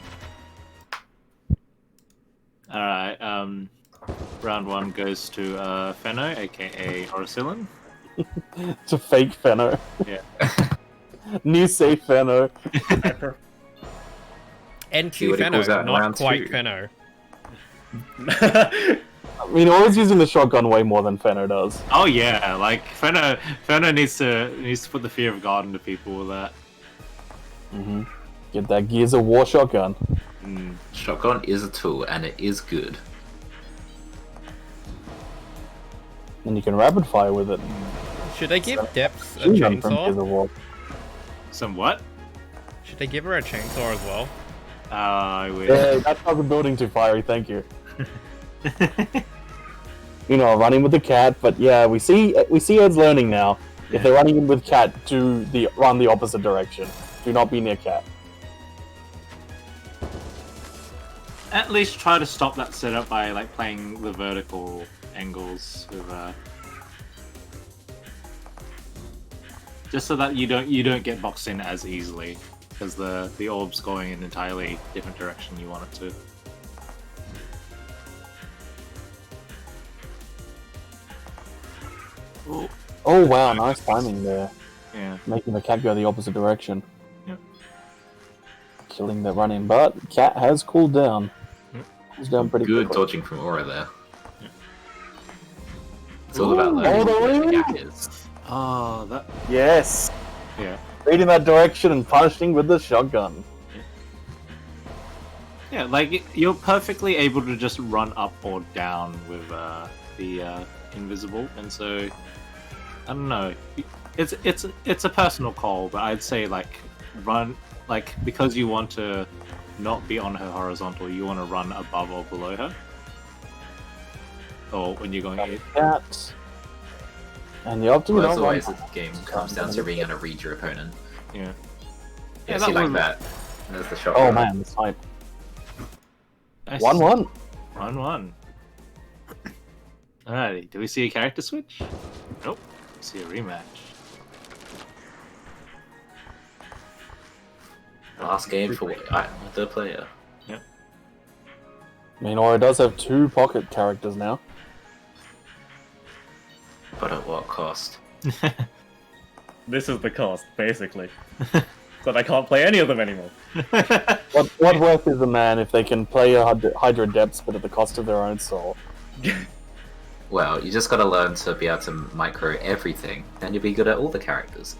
All right. Round 1 goes to Fenno, aka Oracillin. It's a fake Fenno. Yeah. New safe Fenno. See what NQ he calls out Fenno, in not round quite 2. Fenno. I mean, Aura's using the shotgun way more than Fenno does. Oh yeah, like Fenno needs to put the fear of God into people with that. Get that Gears of War shotgun. Shotgun is a tool, and it is good. And you can rapid fire with it. Should they give Depth a Machine gun from Gears chainsaw? of War. Some what? Should they give her a chainsaw as well? I wish. Yeah, that's not the building too fiery, thank you. Running with the cat, but yeah, we see Ed's learning now. If they're running in with cat, run the opposite direction. Do not be near cat. At least try to stop that setup by like playing the vertical angles with just so that you don't get boxed in as easily, because the orb's going in an entirely different direction you want it to. Oh, Oh wow, nice timing there. yeah. Making the cat go the opposite direction. Yep. Killing the run-in, but cat has cooled down. Yep. Cooled down pretty Good quickly. dodging from Aura there. Yeah. It's all about learning all the where the way. gap is. Oh, that. Yes! Yeah. Reading that direction and punishing with the shotgun. Yeah, like you're perfectly able to just run up or down with the invisible, and so I don't know. It's a personal call, but I'd say like run like because you want to not be on her horizontal, you want to run above or below her, or when you're going in. Cat. And the optimal Well, as always, this game comes down to being able to read your opponent. Yeah. Yeah, that see, like was- that. There's the shot. Oh man, the snipe. Nice. 1-1. 1-1. Alrighty, do we see a character switch? Nope. We see a rematch. Last game for the player. I mean, Aura does have 2 pocket characters now. But at what cost? This is the cost, basically. That I can't play any of them anymore. What worth is a man if they can play a Hydra Depths but at the cost of their own soul? Well, you just gotta learn to be able to micro everything, then you'll be good at all the characters.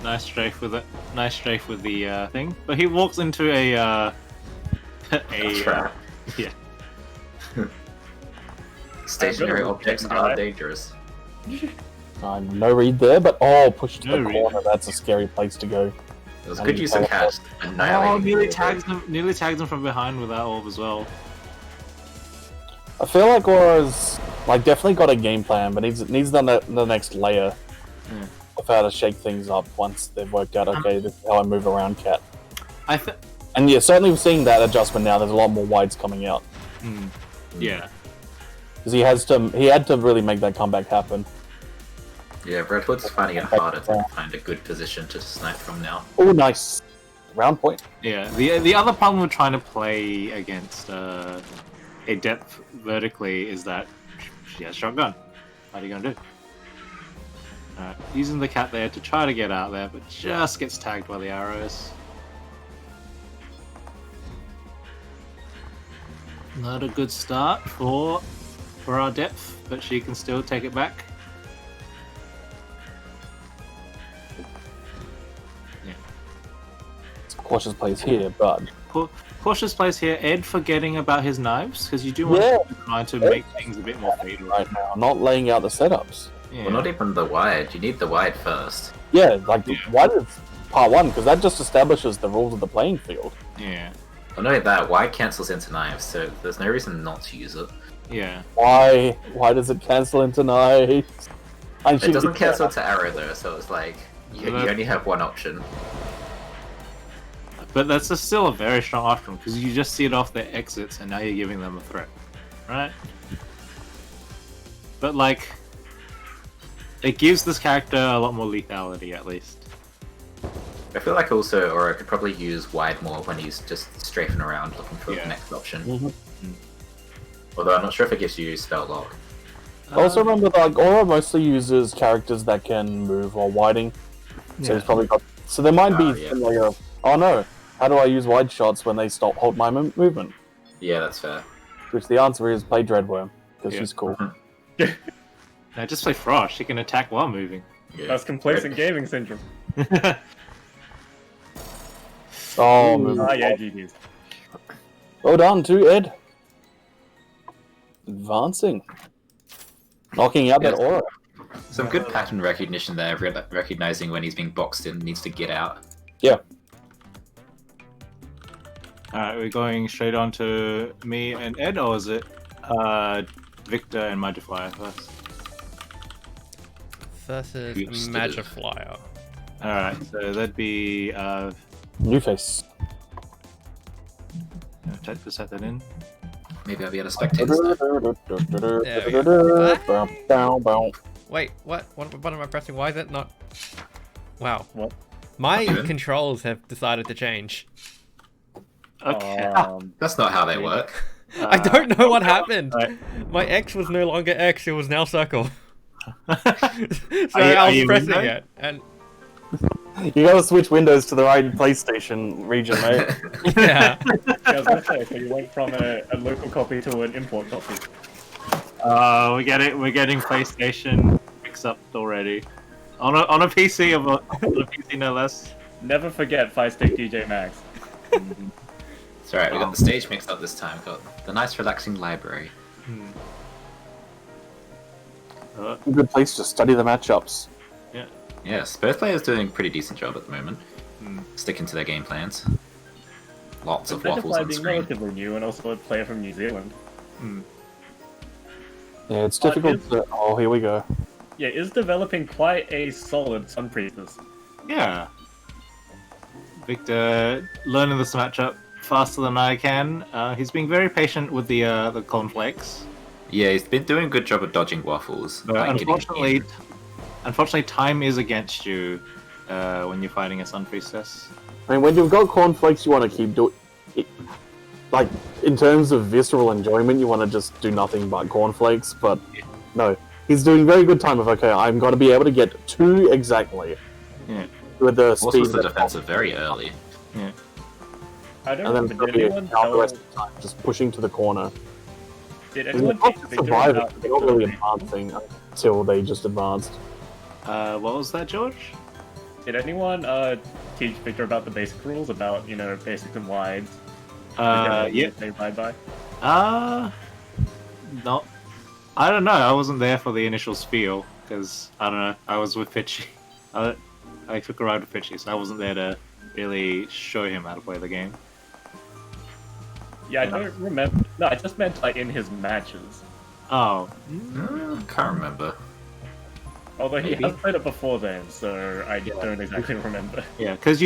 Nice strafe with it. Nice strafe with the thing. But he walks into a Trap. yeah. Stationary I'm good at objects getting are right. dangerous. No read there, but pushed to No the read. corner. That's a scary place to go. It was a good use of cast. Oh, Annihilating nearly the tags him from behind with that orb as well. I feel like Aura's definitely got a game plan, but needs the next layer Yeah. of how to shake things up once they've worked out. Okay, this is how I move around cat. And yeah, certainly we're seeing that adjustment now. There's a lot more wides coming out Yeah. because he had to really make that comeback happen. Yeah, Red Hood's finding it harder to find a good position to snipe from now. Oh, nice round point. Yeah. The other problem with trying to play against a depth vertically is that she has shotgun. What are you gonna do? Alright, using the cat there to try to get out there, but just gets tagged by the arrows. Not a good start for our depth, but she can still take it back. Cautious plays here, but Cautious plays here. Ed forgetting about his knives, because you do want to try to make things a bit more fatal. right now, not laying out the setups. Yeah. Well, not even the wide. You need the wide first. Yeah, wide is part 1 because that just establishes the rules of the playing field. Yeah. Well, not only that, wide cancels into knives, so there's no reason not to use it. Yeah. Why does it cancel into knives? It doesn't cancel to arrow though, so it's like you only have one option. But that's still a very strong option, because you just see it off their exits, and now you're giving them a threat. Right? But, it gives this character a lot more lethality, at least. I feel like also, or I could probably use wide more when he's just strafing around looking for the next option. Mhm. Although I'm not sure if it gives you spell lock. Also remember that Aura mostly uses characters that can move while widing. So he's probably got. So there might be yeah. some layer of, oh no, how do I use wide shots when they hold my movement? Yeah, that's fair. Which the answer is play Dreadworm because she's cool. Now just play Frost, she can attack while moving. Yeah. That's complacent gaming syndrome. Oh, movement. Ah, yeah, GG's. Well done to Ed. Advancing. Knocking out that Yes. Aura. Some good pattern recognition there, recognizing when he's being boxed in and needs to get out. Yeah. Alright, we're going straight on to me and Ed, or is it Victor and Magiflyer first? Versus Boosted. Magiflyer. Alright, so that'd be New face. just set that in. Maybe I'll be able to spectate this time. Wait, what? What button am I pressing? Why is it not? Wow. What? My Even? controls have decided to change. Okay. That's not how they work. I don't know what God. happened. Right. My X was no longer X; it was now circle. So Are I was you pressing window? it, and You gotta switch windows to the right PlayStation region, mate. yeah. Yeah, I was gonna say, so you went from a local copy to an import copy. We're getting PlayStation mixed up already. On a PC on a PC no less. Never forget 5-stick DJ Max. It's alright, we got the stage mixed up this time. We got the nice relaxing library. A good place to study the matchups. Yes, both players doing a pretty decent job at the moment. Sticking to their game plans. Lots of waffles Metafly on being screen. relatively new and also a player from New Zealand. Yeah, it's difficult to... Oh, here we go. Yeah, is developing quite a solid Sun Priestess. Yeah. Victor learning this matchup faster than I can. He's being very patient with the cornflakes. Yeah, he's been doing a good job of dodging waffles. But like getting in. unfortunately, time is against you when you're fighting a Sun Priestess. I mean, when you've got cornflakes, you want to keep doing... Like, in terms of visceral enjoyment, you want to just do nothing but cornflakes, but no. He's doing very good time of, okay, I'm going to be able to get 2 exactly. Yeah. With the Also, speed was the that- defensive very early. I don't And then remember, did probably anyone out the tell, rest of the time, just pushing to the corner. did It's anyone not teach to Victor survive it, about they're not really the- advancing until they just advanced. What was that, George? Did anyone teach Victor about the basic rules, about, you know, basics and wides? Yeah. They ride by? Not. I don't know. I wasn't there for the initial spiel because I don't know. I was with Pitchy. I took a ride with Pitchy, so I wasn't there to really show him how to play the game. Yeah, I don't remember. No, I just meant like in his matches. Oh, Can't remember. Although he Maybe. has played it before then, so I don't exactly remember. yeah, because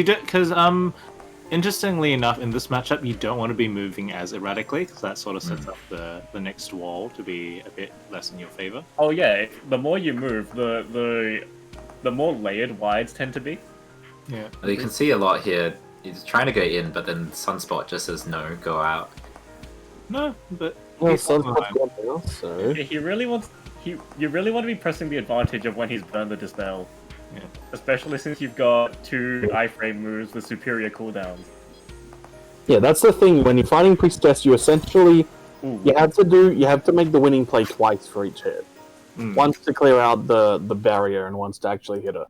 interestingly enough, in this matchup, you don't want to be moving as erratically because that sort of sets up the next wall to be a bit less in your favor. Oh yeah, the more you move, the more layered wides tend to be. Yeah. Well, you can see a lot here. He's trying to go in, but then Sunspot just says no, go out. No, but Well, he's Sunspot's fine. gone now, so... He really wants. You really want to be pressing the advantage of when he's burned the dispel. Yeah. Especially since you've got 2 iframe moves with superior cooldowns. Yeah, that's the thing. When you're fighting Priestess, you essentially... Ooh. You have to make the winning play twice for each hit. Once to clear out the barrier, and once to actually hit her.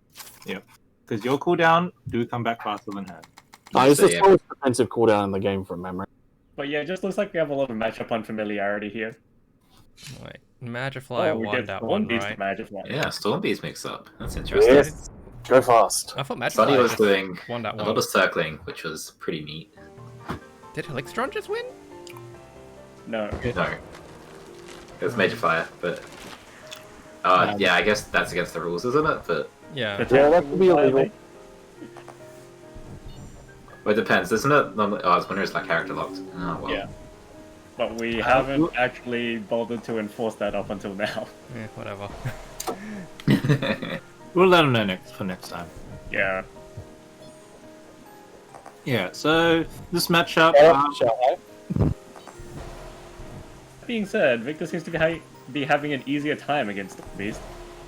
Because your cooldown do come back faster than her. It's So, the yeah. slowest defensive cooldown in the game from memory. But yeah, it just looks like we have a lot of matchup unfamiliarity here. Wait, Magifly we won get that Storm one, Beast right? Magifly. Yeah, Stormbeast mix up. That's interesting. Yes. Go fast. I thought Magifly Sunny was just doing won that a one. lot of circling, which was pretty neat. Did Elixtron just win? No. No. It was Major Fire, but... yeah, I guess that's against the rules, isn't it? But Yeah. Yeah, that could be illegal. well, it depends, isn't it? Normally, I was wondering, is like character locked? Oh, well. Yeah. But we haven't actually bothered to enforce that up until now. Yeah, whatever. We'll let him know for next time. Yeah. Yeah, so this matchup. That being said, Victor seems to be having an easier time against the Beast.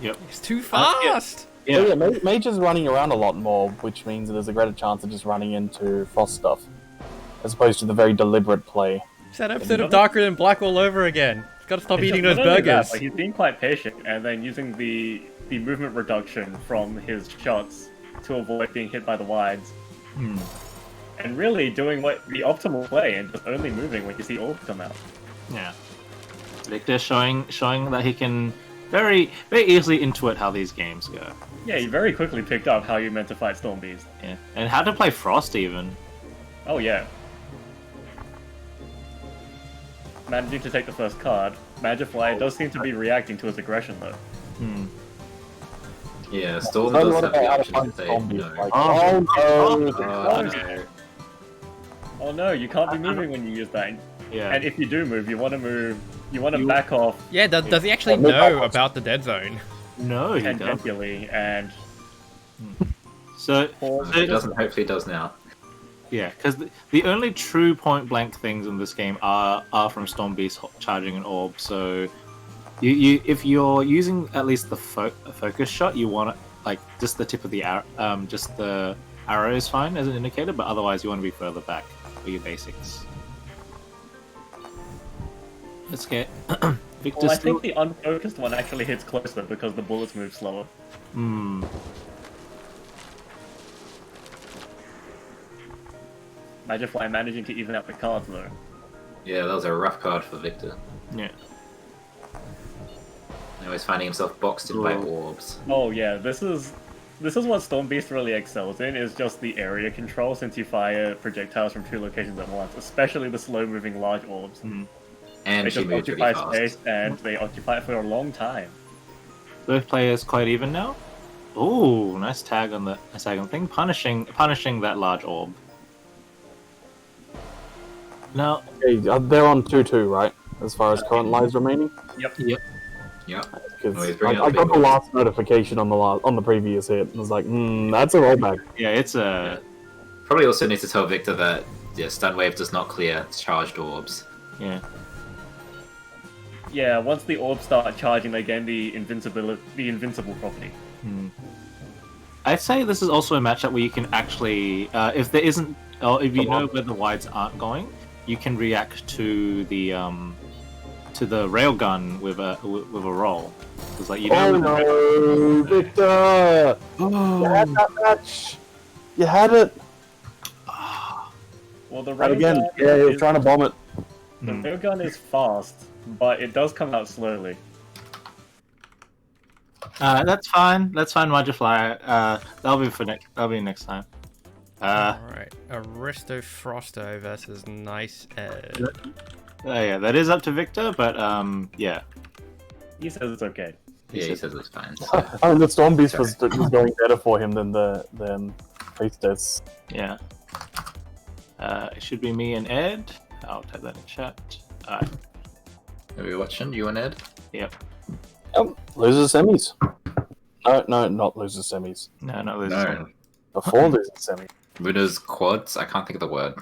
It's too fast! Yeah. Yeah, Mage is running around a lot more, which means that there's a greater chance of just running into frost stuff, as opposed to the very deliberate play. It's that episode of Darker Than Black all over again. Gotta stop eating Not those only that, burgers. like, he's being quite patient and then using the movement reduction from his shots to avoid being hit by the wides. And really doing the optimal play and just only moving when you see orbs come out. Yeah. Victor showing that he can very easily intuit how these games go. Yeah, he very quickly picked up how you meant to fight Storm Beast. Yeah. And how to play Frost even. Oh yeah. Managing to take the first card. Magifly does seem to be reacting to his aggression though. Yeah, Storm So does what have the about how to option to find say zombies? no. Like, Oh, oh no! Oh, no. Oh no, you can't be moving when you use that. Yeah. And if you do move, you want to move. You want to back off Yeah, does he actually move know backwards. about the dead zone? No, he doesn't. tangentially and So, pause. If it doesn't, hopefully it does now. yeah, because the only true point blank things in this game are from Storm Beast charging an orb. So, you if you're using at least the focus shot, you want like just the tip of the arrow, just the arrow is fine as an indicator, but otherwise you want to be further back for your basics. Let's get Victor. Well, I still... think the unfocused one actually hits closer because the bullets move slower. Hmm. Imagine Fly managing to even out the cards though. Yeah, that was a rough card for Victor. Yeah. Now he's finding himself boxed in by Whoa. orbs. Oh yeah, this is what Storm Beast really excels in, is just the area control, since you fire projectiles from 2 locations at once, especially the slow-moving large orbs. And They she just moved really occupy fast. space, and they occupy it for a long time. Both players quite even now. Oh, nice tag on the thing, punishing that large orb. Now, Okay, they're on 2-2, right? As far as current lives remaining. yep. Yeah. Because Oh, he's I bringing up got big the ones. last notification on the previous hit, and was like, that's a rollback. Yeah, it's a Probably also need to tell Victor that stun wave does not clear charged orbs. yeah. Yeah, once the orbs start charging, they gain the invincible property. I'd say this is also a matchup where you can actually, if there isn't, or if you know where the wides aren't going, you can react to the railgun with a roll. It's like you know. Oh no, Victor! You had that match. You had it. Well, the And again, railgun yeah, he was is- trying to bomb it. the railgun is fast, but it does come out slowly. That's fine. That's fine, Magifly. That'll be for next. That'll be next time. Alright, Aristo Frosto versus Nice Ed. Yeah, that is up to Victor, but yeah. He says it's okay. Yeah, he says it's fine. I mean, the Storm Beast was going better for him than Priestess. Yeah. It should be me and Ed. I'll type that in chat. Alright. Are we watching? You and Ed? Yep. Losers semis. No, not losers semis. No, not this No. one. Before losers semis. Winners quads? I can't think of the word.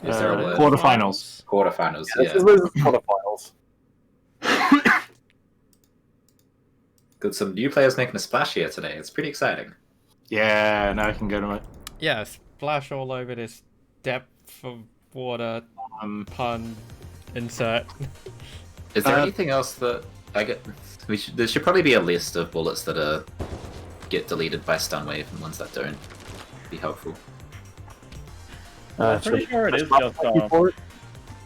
Is there a word? Quarterfinals. Quarterfinals, This yeah. is losers quarterfinals. Got some new players making a splash here today. It's pretty exciting. Yeah, now I can go to my. Yeah, splash all over this depth of water pun insert. Is there anything else that I get? There should probably be a list of bullets that get deleted by stun wave and ones that don't. Be helpful. I'm pretty sure it is just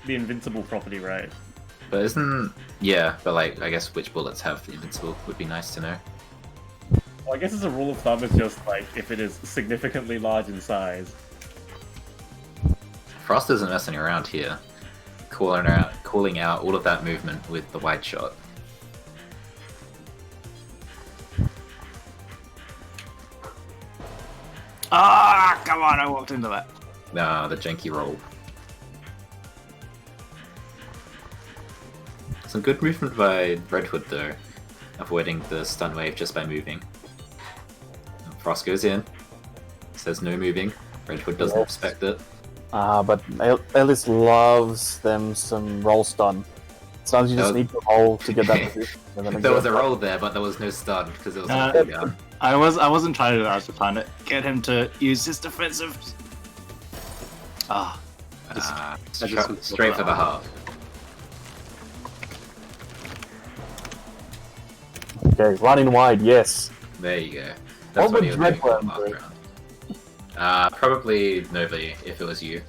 the invincible property, right? But but like, I guess which bullets have the invincible would be nice to know. Well, I guess as a rule of thumb, it's just like if it is significantly large in size. Frost isn't messing around here. Calling out all of that movement with the wide shot. Ah, come on! I walked into that. Nah, the janky roll. Some good movement by Red Hood though, avoiding the stun wave just by moving. Frost goes in, says no moving. Red Hood doesn't respect it. But Ellis loves them some roll stun. Sometimes you just need to roll to get that position. And then There was a roll there, but there was no stun because it was a cooldown. I wasn't trying to. I was trying to get him to use his defensive. Straight for the heart. Okay, running wide, yes. There you go. What That's would what he was doing for the Dreadworm last do? round. Probably Novi if it was you.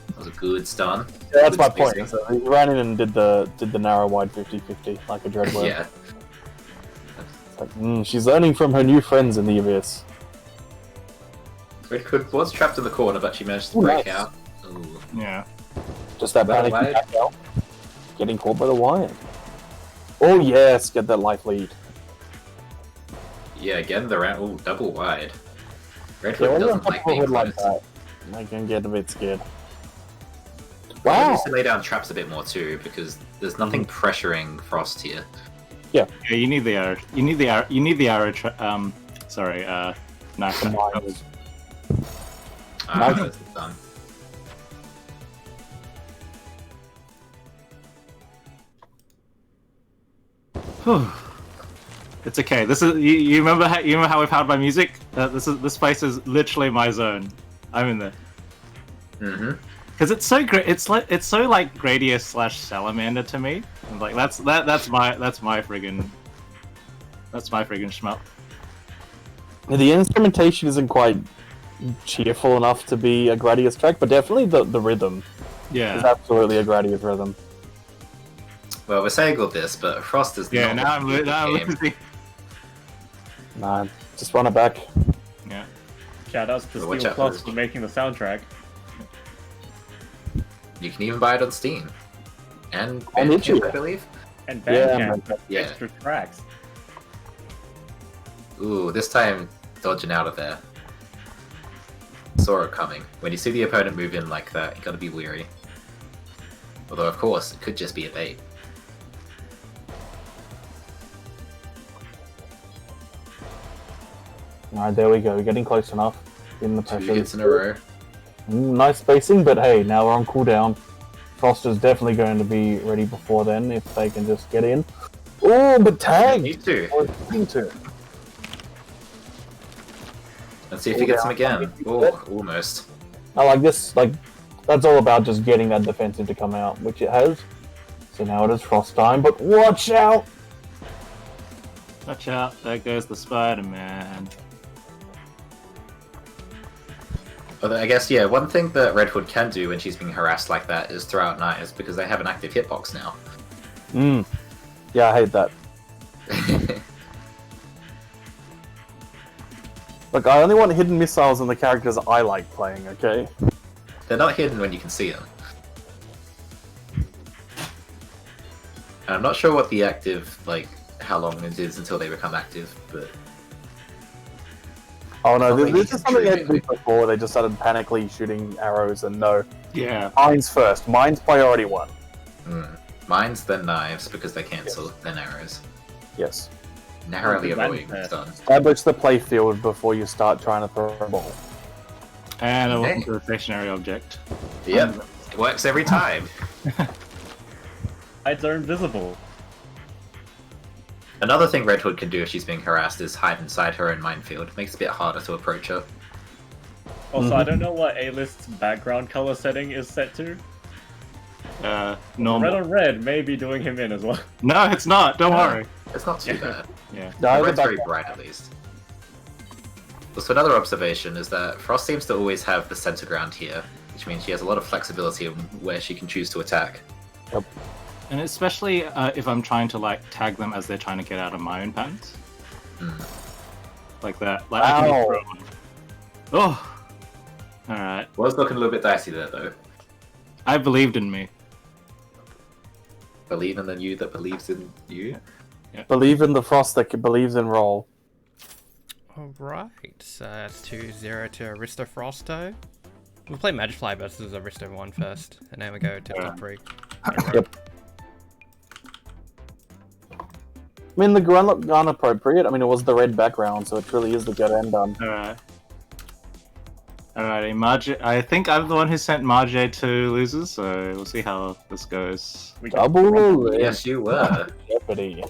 That was a good stun. Yeah, that's Good my point. spacing. So he ran in and did the narrow wide 50-50 like a Dreadworm. Yeah. It's like, she's learning from her new friends in the Abyss. Red Hood was trapped in the corner, but she managed to Ooh, break nice. out. Ooh. Yeah. Just that That panic wide? attack now. Getting caught by the wire. Oh yes, get that life lead. Yeah, again the round. Ooh, double wide. Red Yeah, Hood when you're on doesn't top like of a being hood like close. I can get a bit scared. Wow. Wow. Needs to lay down traps a bit more too, because there's nothing pressuring Frost here. Yeah, you need the arrow. You need the arrow. You need the arrow. Sorry. Knife. Mines. That's done. It's okay. This is you remember how we've had my music? This place is literally my zone. I'm in there. Mm-hmm. Because it's so great. It's so like Gradius / Salamander to me. And like that's my friggin' shmup. The instrumentation isn't quite cheerful enough to be a Gradius track, but definitely the rhythm is Yeah. absolutely a Gradius rhythm. Well, we're saying all this, but Frost is Yeah. not Now I'm game. losing. Nah, just run it back. Yeah. Shoutouts to Watch Steel out Plus for- for making the soundtrack. You can even buy it on Steam. And On Bandcamp, itch.io. I believe. And Yeah, Bandcamp Yeah. extra tracks. Ooh, this time dodging out of there. Saw it coming. When you see the opponent move in like that, you gotta be weary. Although, of course, it could just be a bait. Alright, there we go. We're getting close enough. In the 2 pressure. hits in a row. Nice spacing, but hey, now we're on cooldown. Frost is definitely going to be ready before then if they can just get in. Oh, but tagged! Need to. I was thinking to. Let's see if he gets him again. Oh, almost. I like this, like, that's all about just getting that defensive to come out, which it has. So now it is Frost time, but watch out! Watch out! There goes the Spider-Man. Although I guess, yeah, one thing that Red Hood can do when she's being harassed like that is throw out knives, because they have an active hitbox now. Yeah, I hate that. Look, I only want hidden missiles on the characters I like playing, okay? They're not hidden when you can see them. And I'm not sure what the active, like, how long it is until they become active, but... Oh no, Something this is something they intriguing. did before, they just started panically shooting arrows and no. Yeah. Mines first, mines priority one. Mines, then knives, because they cancel, then arrows. Yes. Narrowly Then avoiding first. stun. Establish the playfield before you start trying to throw a ball. And I Okay. want to the stationary object. Yep, it works every time. Hides are invisible. Another thing Red Hood can do if she's being harassed is hide inside her own minefield. Makes it a bit harder to approach her. Also, I don't know what A-list's background color setting is set to. Normal. Red on red may be doing him in as well. No, it's not. Don't worry. It's not too bad. Yeah. No, The the red's very back- bright at least. Also, another observation is that Frost seems to always have the center ground here, which means she has a lot of flexibility in where she can choose to attack. And especially if I'm trying to like tag them as they're trying to get out of my own patterns. Like that. Like I can Ow. throw one. Oh. All right. Was looking a little bit dicey there, though. I believed in me. Believe in the you that believes in you. Believe in the Frost that believes in roll. Alright, so that's 2-0 to Aristo Frosto. We'll play Magifly versus Aristo 1 first, and then we go to top 3. Yep. I mean, the grunt looked unappropriate. I mean, it was the red background, so it really is the get end done. All right. Alrighty, Marge. I think I'm the one who sent Marge to losers, so we'll see how this goes. We can- Double Yes, you were. jeopardy.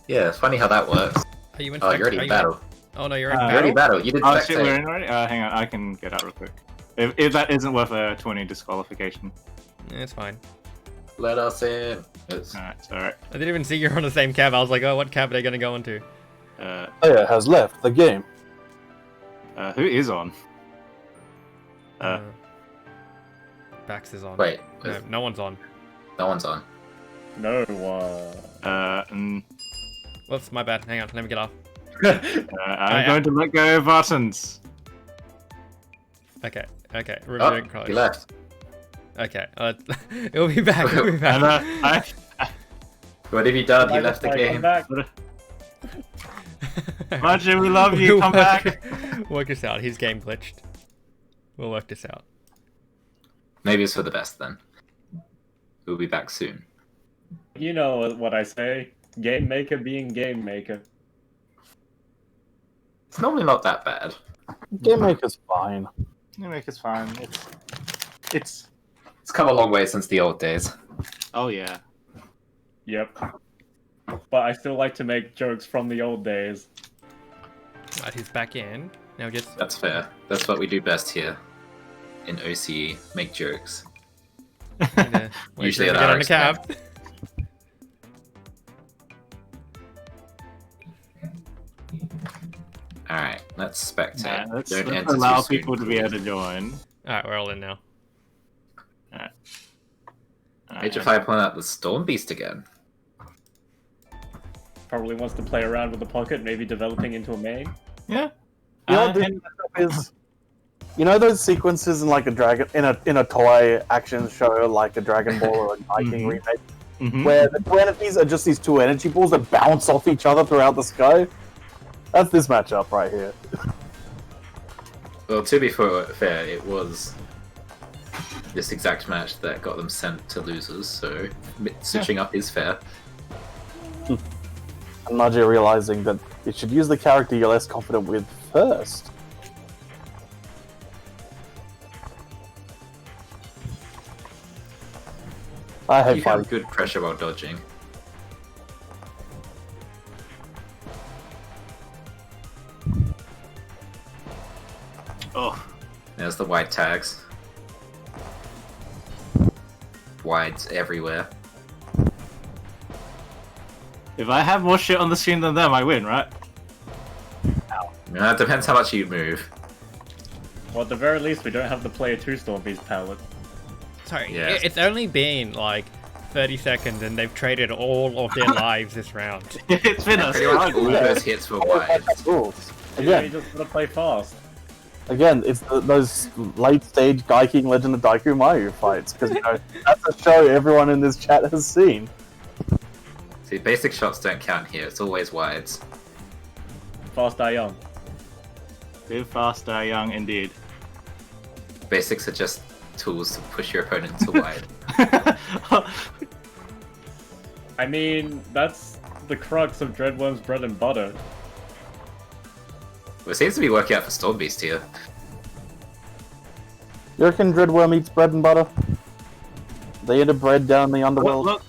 Yeah, it's funny how that works. Are you in Oh, you're already in battle. Oh no, you're in You're You're already battle? in battle. You did Oh shit, we're spectate. in already? Hang on, I can get out real quick. If that isn't worth a 20 disqualification. Yeah, it's fine. Let us in. It's... Alright, it's alright. I didn't even see you're on the same cab. I was like, oh, what cab are they gonna go into? Player has left the game. Who is on? Bax is on. Wait, No, no one's on. no one's on. No. Whoops, my bad. Hang on, let me get off. I'm going to let go of buttons. Okay, okay. Oh, Reviewing close. he left. Okay, it'll be back. It'll be back. And What have you done? You Come left the back, game. come back. Marge, we love you. Come back. Work this out. His game glitched. We'll work this out. Maybe it's for the best then. We'll be back soon. You know what I say. Game maker being game maker. It's normally not that bad. Game Maker's fine. You make it fine. It's. It's come a long way since the old days. Oh yeah. Yep. But I still like to make jokes from the old days. Right, he's back in. Now just That's fair. That's what we do best here. In OCE, make jokes. Usually at get our on the cab. Alright, let's spectate. Nah, let's Don't enter allow too soon, people to be able please. to join. Alright, we're all in now. Major Fire pulling out the Storm Beast again. Probably wants to play around with the pocket, maybe developing into a main. Yeah. You know, And- is, you know those sequences in like a dragon in a toy action show like a Dragon Ball or a Viking Mhm. remake, Mhm. where the two entities are just these two energy balls that bounce off each other throughout the sky? That's this matchup right here. Well, to be fair, it was this exact match that got them sent to losers, so switching up is fair. And Nadia realizing that you should use the character you're less confident with first. I hate You fighting. have good pressure while dodging. Oh. There's the wide tags. Wides everywhere. If I have more shit on the screen than them, I win, right? It depends how much you move. Well, at the very least, we don't have the player 2 Storm Beast palette. Sorry, Yeah. it's only been like 30 seconds and they've traded all of their lives this round. It's been a Pretty much all struggle. those hits were wide. Rules. Yeah, Again, you just gotta play fast. Again, it's those late-stage Gaiking Legend of Daiku Mayu fights, because, you know, that's a show everyone in this chat has seen. See, basic shots don't count here. It's always wides. Fast die young. Live fast, die young, indeed. Basics are just tools to push your opponent to wide. I mean, that's the crux of Dreadworm's bread and butter. Well, it seems to be working out for Storm Beast here. You reckon Dreadworm eats bread and butter? They eat a bread down in the Look, underworld? look.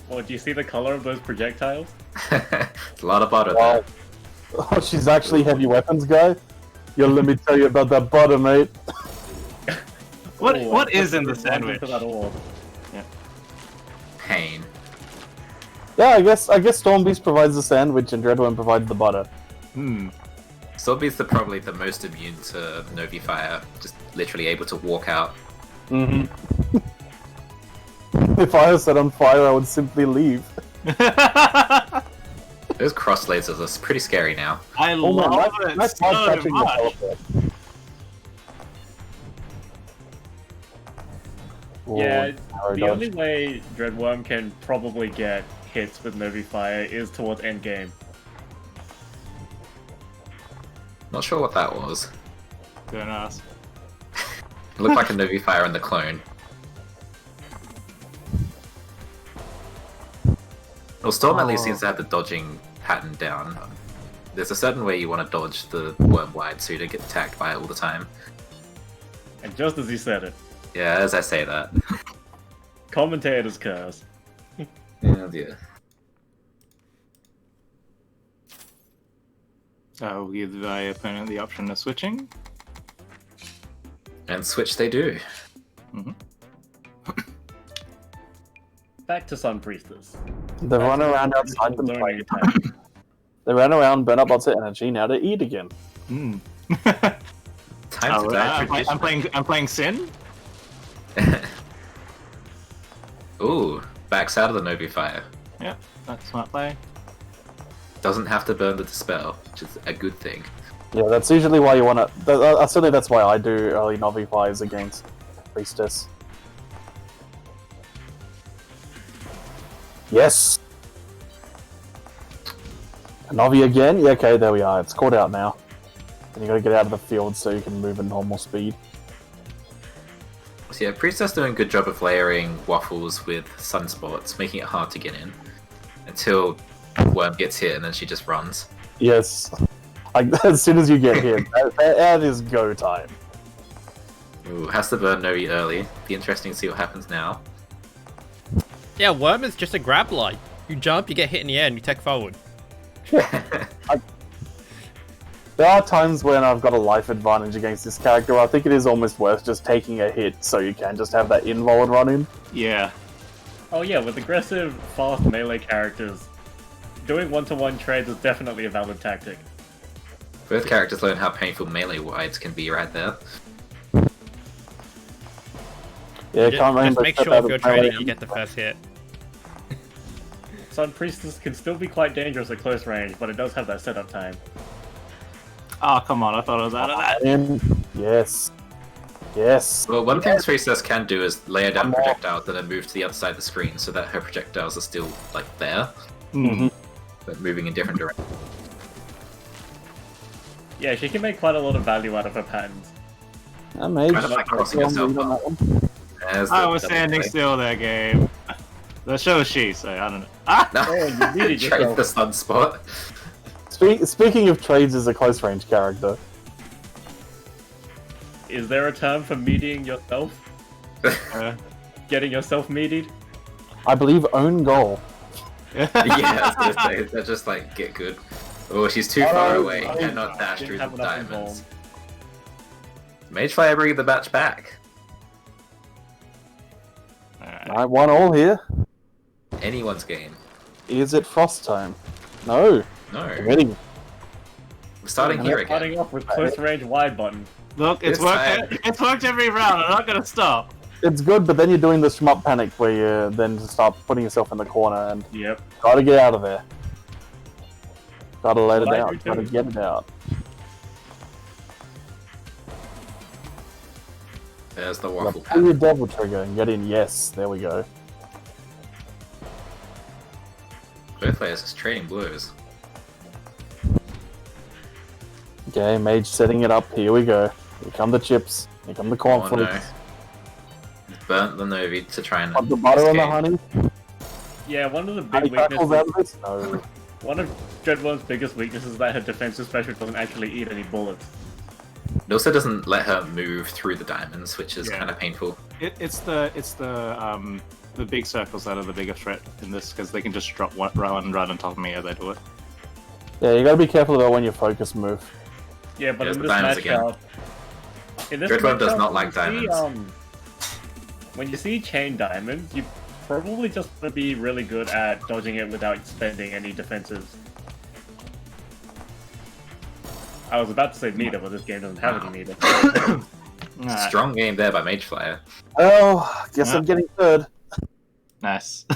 Well, do you see the color of those projectiles? It's a lot of butter Wow. there. Oh, she's actually heavy weapons guy? Yo, let me tell you about that butter, mate. What Oh, is in the let's run sandwich? into that orb. Pain. Yeah, I guess Stormbeast provides the sandwich and Dreadworm provides the butter. Hmm. Storm Beasts are probably the most immune to Novi Fire, just literally able to walk out. Mm-hmm. If I was set on fire, I would simply leave. Those cross lasers are pretty scary now. I Oh man, love nice, it nice so touching the much. teleport. Yeah, arrow the dodge. only way Dreadworm can probably get hits with Novi Fire is towards endgame. Not sure what that was. Don't ask. It looked like a Novi Fire in the clone. Well, Storm at least seems to have the dodging pattern down. There's a certain way you want to dodge the worm wide so you don't get attacked by it all the time. And just as he said it, Yeah, as I say that. commentator's curse. Oh dear. I will give my opponent the option of switching. And switch they do. Back to Sun Priestess. They run around outside them playing. They ran around, burn up lots of energy, now to eat again. Hmm. Time to die tradition. I'm playing Sin. Ooh, backs out of the Novi Fire. Yeah, that's smart play. Doesn't have to burn the Dispel, which is a good thing. Yeah, that's usually why you want to... certainly that's why I do early Novi Fires against Priestess. Yes! Novi again? Yeah, okay, there we are. It's caught out now. And you gotta get out of the field so you can move at normal speed. So yeah, Priestess doing a good job of layering waffles with sunspots, making it hard to get in. Until Worm gets hit and then she just runs. Yes. Like, as soon as you get hit, that is go time. Ooh, has to burn Novi early. Be interesting to see what happens now. Yeah, Worm is just a grab line. You jump, you get hit in the air, and you take forward. There are times when I've got a life advantage against this character. I think it is almost worth just taking a hit so you can just have that invuln run in. Yeah. Oh yeah, with aggressive, fast melee characters, doing one-to-one trades is definitely a valid tactic. Both characters learn how painful melee wides can be right there. Yeah, Just, can't remember. just make sure if you're trading, you get the first hit. Sun Priestess can still be quite dangerous at close range, but it does have that setup time. Oh, come on, I thought I was out of that. Yes. Yes. Well, one thing Priestess can do is layer down projectiles and then move to the other side of the screen so that her projectiles are still, like, there, but moving in different directions. Yeah, she can make quite a lot of value out of her patterns. Mage. Kind of like crossing yourself up. There's I the was double standing play. still there, game. So was she, so I don't know. Ah! No, Oh, you needed trade yourself. the sunspot. Speaking of trades as a close range character, Is there a term for meeting yourself? Getting yourself meated? I believe own goal. Yeah, I was gonna say, they're just like, get good. Oh, she's too far away, cannot dash Didn't through have the enough diamonds. Magefire bringing the match back. Alright. I won all here. Anyone's game. Is it frost time? No. No. Winning. We're starting here Starting again. off with close range wide button. Look, it's This worked. time. It's worked every round. I'm not gonna stop. It's good, but then you're doing the shmup panic where you then start putting yourself in the corner and Yep. gotta get out of there. Gotta let it What I out. do Gotta too. get it out. There's the Gotta waffle pull your pattern. devil trigger and get in. Yes, there we go. Both players just trading blows. Okay, Mage setting it up. Here we go. Here come the chips. Here come the cornflakes. Burnt the Novi to try and Want the butter and the escape. honey? Yeah, one of the Honey big crackles out weaknesses. of this? No. One of Dreadworm's biggest weaknesses is that her defensive special doesn't actually eat any bullets. It also doesn't let her move through the diamonds, which is Yeah. kind of painful. It's the big circles that are the bigger threat in this because they can just drop one run on top of me as I do it. Yeah, you gotta be careful about when you focus move. Yeah, but There's in the this diamonds again. matchup, in this Dreadworm does matchup, not like when you see, diamonds. When you see chain diamonds, you probably just want to be really good at dodging it without spending any defensives. I was about to say meter, but this game doesn't have any meter. Alright, Strong game there by Magefire. Oh, guess I'm getting third. nice.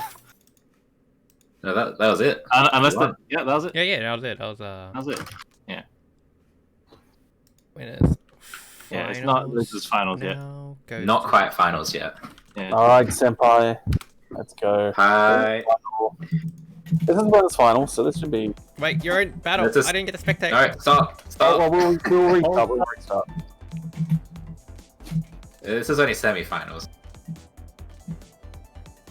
No, that was it. Unless Won. that was it. Yeah, that was it. That That was it. winners. Yeah, it's not losers finals yet. now goes Not to- quite finals yet. Yeah. Alright, Senpai. Let's go. Hi. This is winners final, so this should be. Wait, you're in battle. Let's just- I didn't get to spectate. Alright, stop. Oh, Stop. well, we'll restart. We'll restart. This is only semi-finals.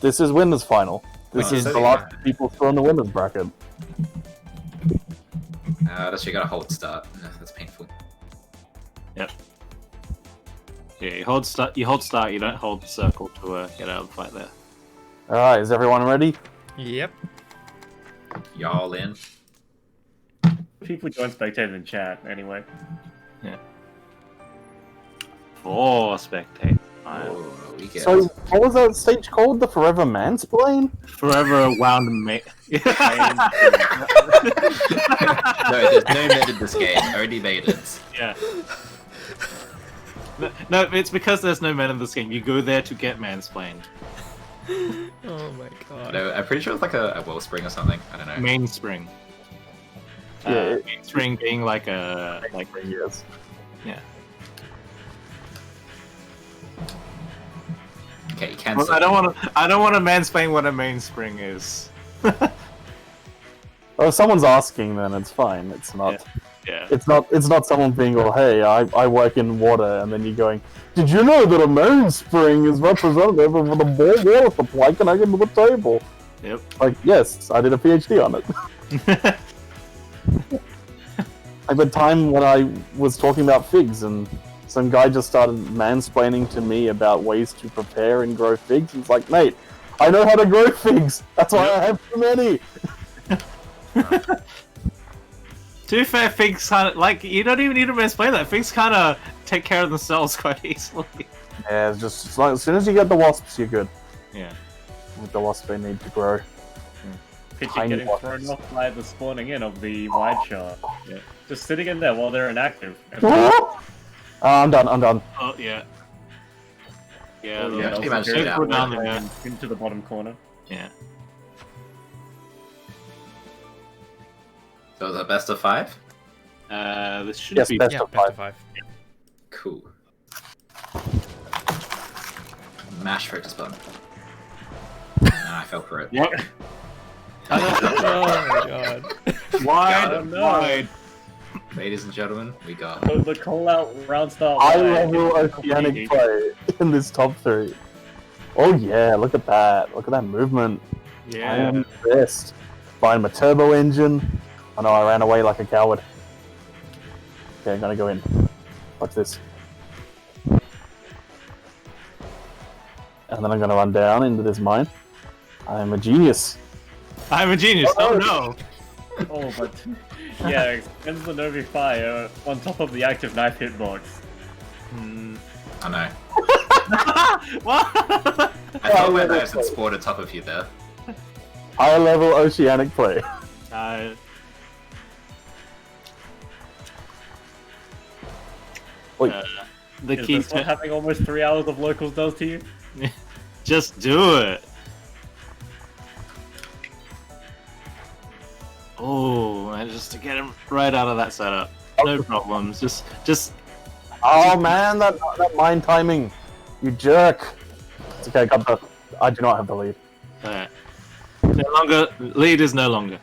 This is winners final. This Oh, is the semi- last people still in the winners bracket. That's you got a hold start. No, that's painful. Yeah, you hold start. You don't hold circle to get out of the fight there. Alright, is everyone ready? Yep. Y'all in. People join spectating in chat anyway. 4 spectate. Oh, we get So, what was that stage called? The Forever Mansplain? Forever wound mate. No, there's no mid in this game. Only maidens. Yeah. No, it's because there's no men in this game. You go there to get mansplained. Oh my god. No, I'm pretty sure it's like a wellspring or something. I don't know. Mainspring. Yeah, Mainspring being like a Yes. Okay, you can. Well, I don't want to mansplain what a mainspring is. Oh, if someone's asking, then it's fine. It's not. Yeah. It's not someone being all, hey, I work in water, and then you're going, did you know that a main spring is representative of the more water supply connected to the table? Yep. Like, yes, I did a PhD on it. Like the time when I was talking about figs, and some guy just started mansplaining to me about ways to prepare and grow figs. It's like, mate, I know how to grow figs. That's why I have too many. To be fair, figs kind of like you don't even need to explain that. Figs kind of take care of themselves quite easily. Yeah, it's just like, as soon as you get the wasps, you're good. Yeah. With the wasps, they need to grow. Picture Tiny getting wasps. thrown off by the spawning in of the wide shard. Yeah. Just sitting in there while they're inactive. And I'm done. Oh yeah. Yeah. Oh, the- yeah, actually also managed to very get Go out. down quick there. and into the bottom corner. Yeah. So the best of 5? This should Yes, be. best Yeah, of best of 5. 5. Cool. Mash focus button. Nah, I fell for it. What? Oh my god. Wide, Oh, no. wide. Ladies and gentlemen, we got The call out round start. High wide level is oceanic play in this top 3. Oh yeah, look at that. Look at that movement. I Yeah. am best. Find my turbo engine. Oh no, I ran away like a coward. Okay, I'm gonna go in. Watch this. And then I'm gonna run down into this mine. I am a genius. I'm a genius. Oh, Oh no. Oh, but yeah, extends the Novi Fire on top of the active knife hitbox. Hmm. I know. What? I thought my knives had spawned on top of you there. High level oceanic play. Oi. The Is key this what to having almost 3 hours of locals does to you? just do it. Oh, and just to get him right out of that setup. No problems. Just. Oh man, that mine timing. You jerk. It's okay, I do not have the lead. No longer lead is no longer.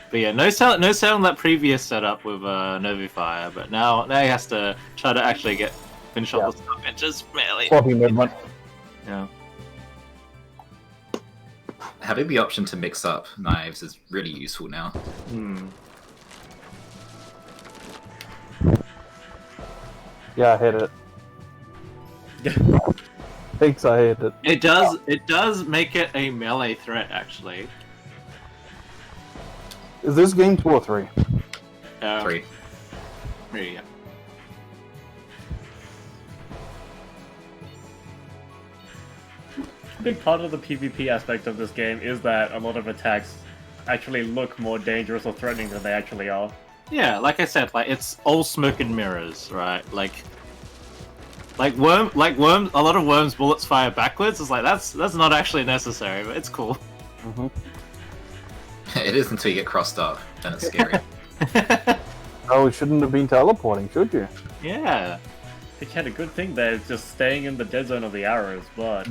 But yeah, no selling that previous setup with Novi Fire, but now he has to try to actually finish off the stuff and just barely. Floppy movement. Yeah. Having the option to mix up knives is really useful now. Hmm. Yeah, I hit it. Thanks, I hit it. It does make it a melee threat actually. Is this game 2 or 3? 3. Yeah. A big part of the PvP aspect of this game is that a lot of attacks actually look more dangerous or threatening than they actually are. Yeah, like I said, like it's all smoke and mirrors, right? Like worms. A lot of worms bullets fire backwards. It's like that's not actually necessary, but it's cool. Mm-hmm. It is until you get crossed up, then it's scary. Oh, it shouldn't have been teleporting, should you? Yeah. They had a good thing there, just staying in the dead zone of the arrows, but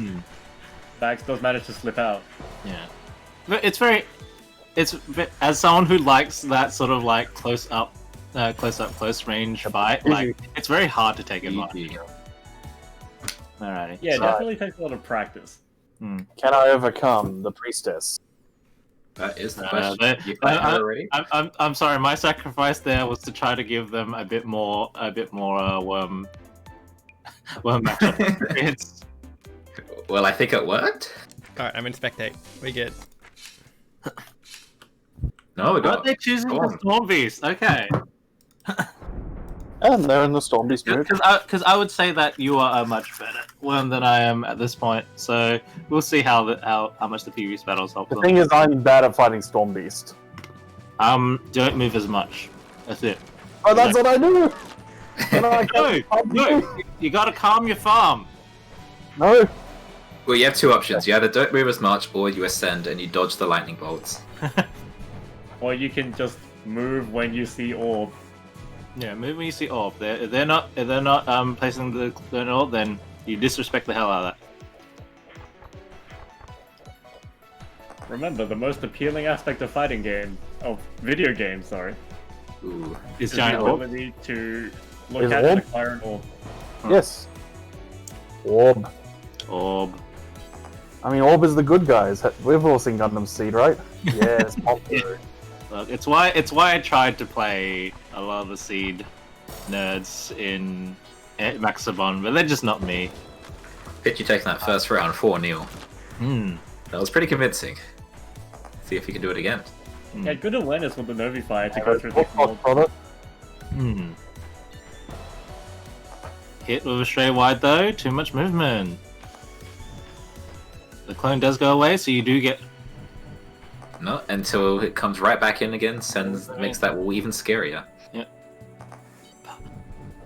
Bax does manage to slip out. Yeah. But as someone who likes that sort of like close range fight, like it's very hard to take advantage. GG. Alrighty. Yeah, it So, definitely takes a lot of practice. Can I overcome the priestess? That is the Uh, question. but- You fight her already? I'm sorry. My sacrifice there was to try to give them a bit more worm matchup experience. Well, I think it worked. Alright, I'm in spectate. We good. No, we But got they're choosing the Storm. Storm Beast. Okay. And they're in the Storm Beast mood. Because I would say that you are a much better worm than I am at this point. So we'll see how much the previous battles help The them. thing is, I'm bad at fighting Storm Beast. Don't move as much. That's it. Oh, that's what I do! And I No, can't no, you gotta calm your farm. No! Well, you have two options. You either don't move as much, or you ascend and you dodge the lightning bolts. Or you can just move when you see orb. Yeah, move when you see orb. If they're not placing the orb, then you disrespect the hell out of that. Remember, the most appealing aspect of video games, sorry, Ooh. Is the giant orb? ability to look Is at orb? and acquire an orb. Yes. Orb. Orb. I mean, Orb is the good guys. We've all seen Gundam Seed, right? Yes, Pop through. Look, it's why I tried to play a lot of the Seed nerds in Maxabon, but they're just not me. Pitchy taking that first round 4-0. Hmm. That was pretty convincing. See if you can do it again. Yeah, good awareness with the Novi Fire to go through the field. Product. Hmm. Hit with a stray wide though. Too much movement. The clone does go away, so you do get. No, until it comes right back in again, makes that wall even scarier.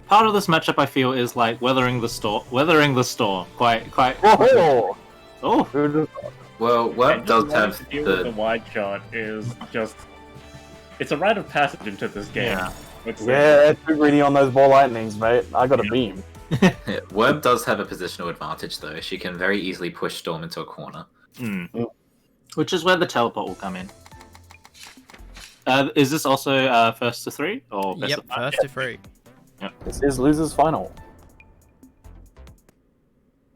Part of this matchup, I feel, is like weathering the storm. Quite. Oh! Oh, Who just- Well, Worm And does just learning have to deal with the the... wide shot is just... It's a rite of passage into this game. yeah. Yeah, too greedy on those ball lightnings, mate. I got a beam. Yeah, Worm does have a positional advantage, though. She can very easily push Storm into a corner. Hmm. Which is where the teleport will come in. Is this also first to 3 or best Yep, of 5? first to 3. This is losers final.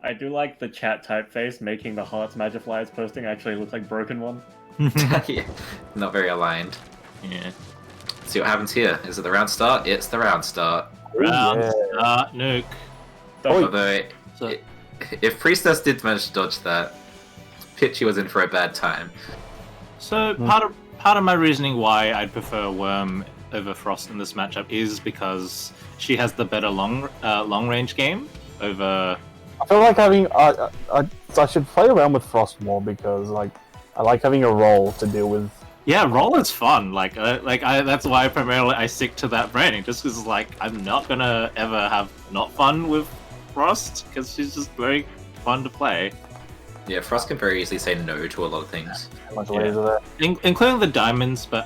I do like the chat typeface making the Hearts Magiflyers posting actually look like broken one. Yeah, not very aligned. Yeah. See what happens here. Is it the round start? It's the round start. Round Yeah. start nuke. Although, So, if Priestess did manage to dodge that, Pitchy was in for a bad time. so part of my reasoning why I'd prefer Worm over Frost in this matchup is because she has the better long range game over. I feel like having I should play around with Frost more because like I like having a role to deal with. Yeah, roll is fun. That's why primarily I stick to that branding, just because like I'm not gonna ever have not fun with Frost because she's just very fun to play. Yeah, Frost can very easily say no to a lot of things. How much Yeah. laser there? Including the diamonds, but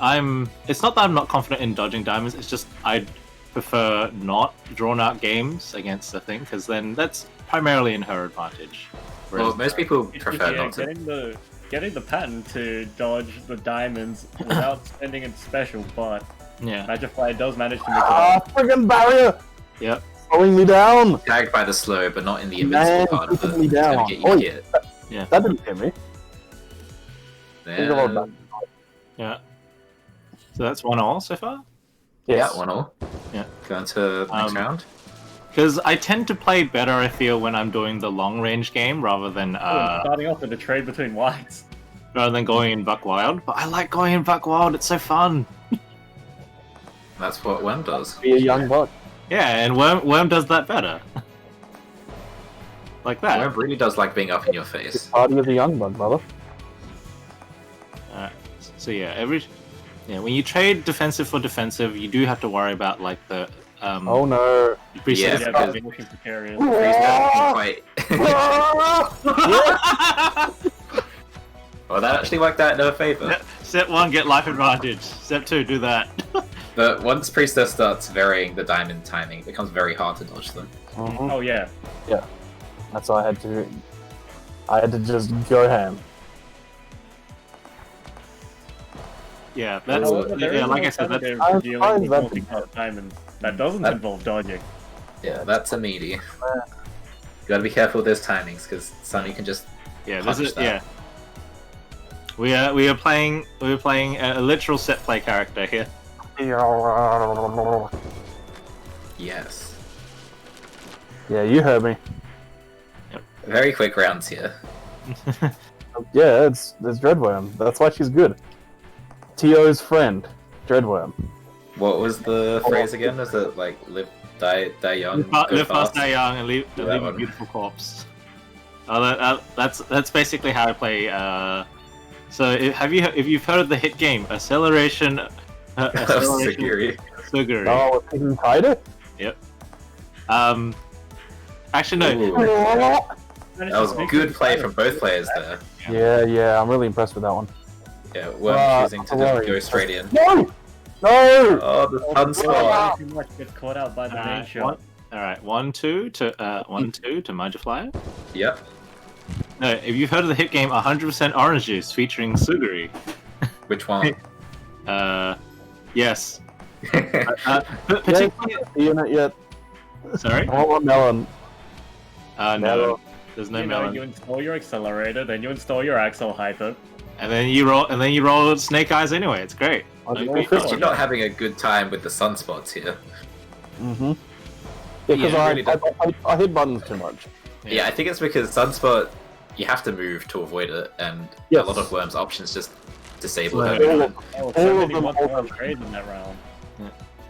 it's not that I'm not confident in dodging diamonds, it's just I'd prefer not drawn out games against the thing, because then that's primarily in her advantage. Well, most people It's prefer just, not to. getting the pattern to dodge the diamonds without spending it special, but Yeah. Magifly does manage to make it Ah, up. friggin' barrier! Yep. Slowing me down! Tagged by the slow, but not in the Man, invincible part of it. keeping me It's gonna down. get you Oi. hit. That didn't hit me. Think about that. Yeah. So that's 1-1 so far? Yeah, 1-0. Yeah. Going to next Um, round. Because I tend to play better, I feel, when I'm doing the long range game rather than Starting off with a trade between whites. going in Buck Wild. But I like going in Buck Wild, it's so fun. That's what Worm does. Be a young buck. Yeah, and Worm does that better. Like that. Worm really does like being up in your face. Party of the young buck, brother. So yeah, when you trade defensive for defensive, you do have to worry about like the Oh no. Priestess. Yeah, Yeah, because- that's looking precarious. Quite. Well, that actually worked out in her favor. Step 1, get life advantage. Step 2, do that. But once Priestess starts varying the diamond timing, it becomes very hard to dodge them. Mhm. Oh yeah. That's why I had to just go ham. Yeah, that's However, there is yeah. an Like I said, that's alternative I'm to dealing fine with with multi-cut diamonds that doesn't That- involve dodging. Yeah, that's a meaty. You gotta be careful with those timings, because Sunny can just... yeah. This punch is that. yeah. We are playing a literal set play character here. Yes. Yeah, you heard me. Very quick rounds here. Yeah, it's Dreadworm. That's why she's good. Tio's friend, Dreadworm. What was the phrase again? Was it like die young, go Live fast, fast? die young, and leave Yeah, a that one. beautiful corpse. That's basically how I play. So if you've heard of the hit game Acceleration, Sagiri. Suguri. Oh, we're picking Kaida? Actually no. Ooh, that was good play from both players there. Yeah, I'm really impressed with that one. Yeah, Worm choosing to just sorry. go straight in. No! No! Oh, the sunspot. Too much gets caught out by the main Alright, shot. Alright, 1-2 to 1-2 to Magifly. Yep. No, if you've heard of the hit game 100% Orange Juice featuring Suguri. Which one? Yes. But particularly, unit yet. sorry. I want one melon. No, Melon. there's no You know, melon. you install your accelerator, then you install your axle hyper. And then you roll Snake Eyes anyway. It's great. I don't know No if beat. You're not having a good time with the sunspots here. Mm-hmm. Yeah, because Yeah, really I hit buttons too much. Yeah, I think it's because sunspot, you have to move to avoid it, and Yes. a lot of Worm's options just disable Yeah. it. Oh, All so of many them one all- trades in that round.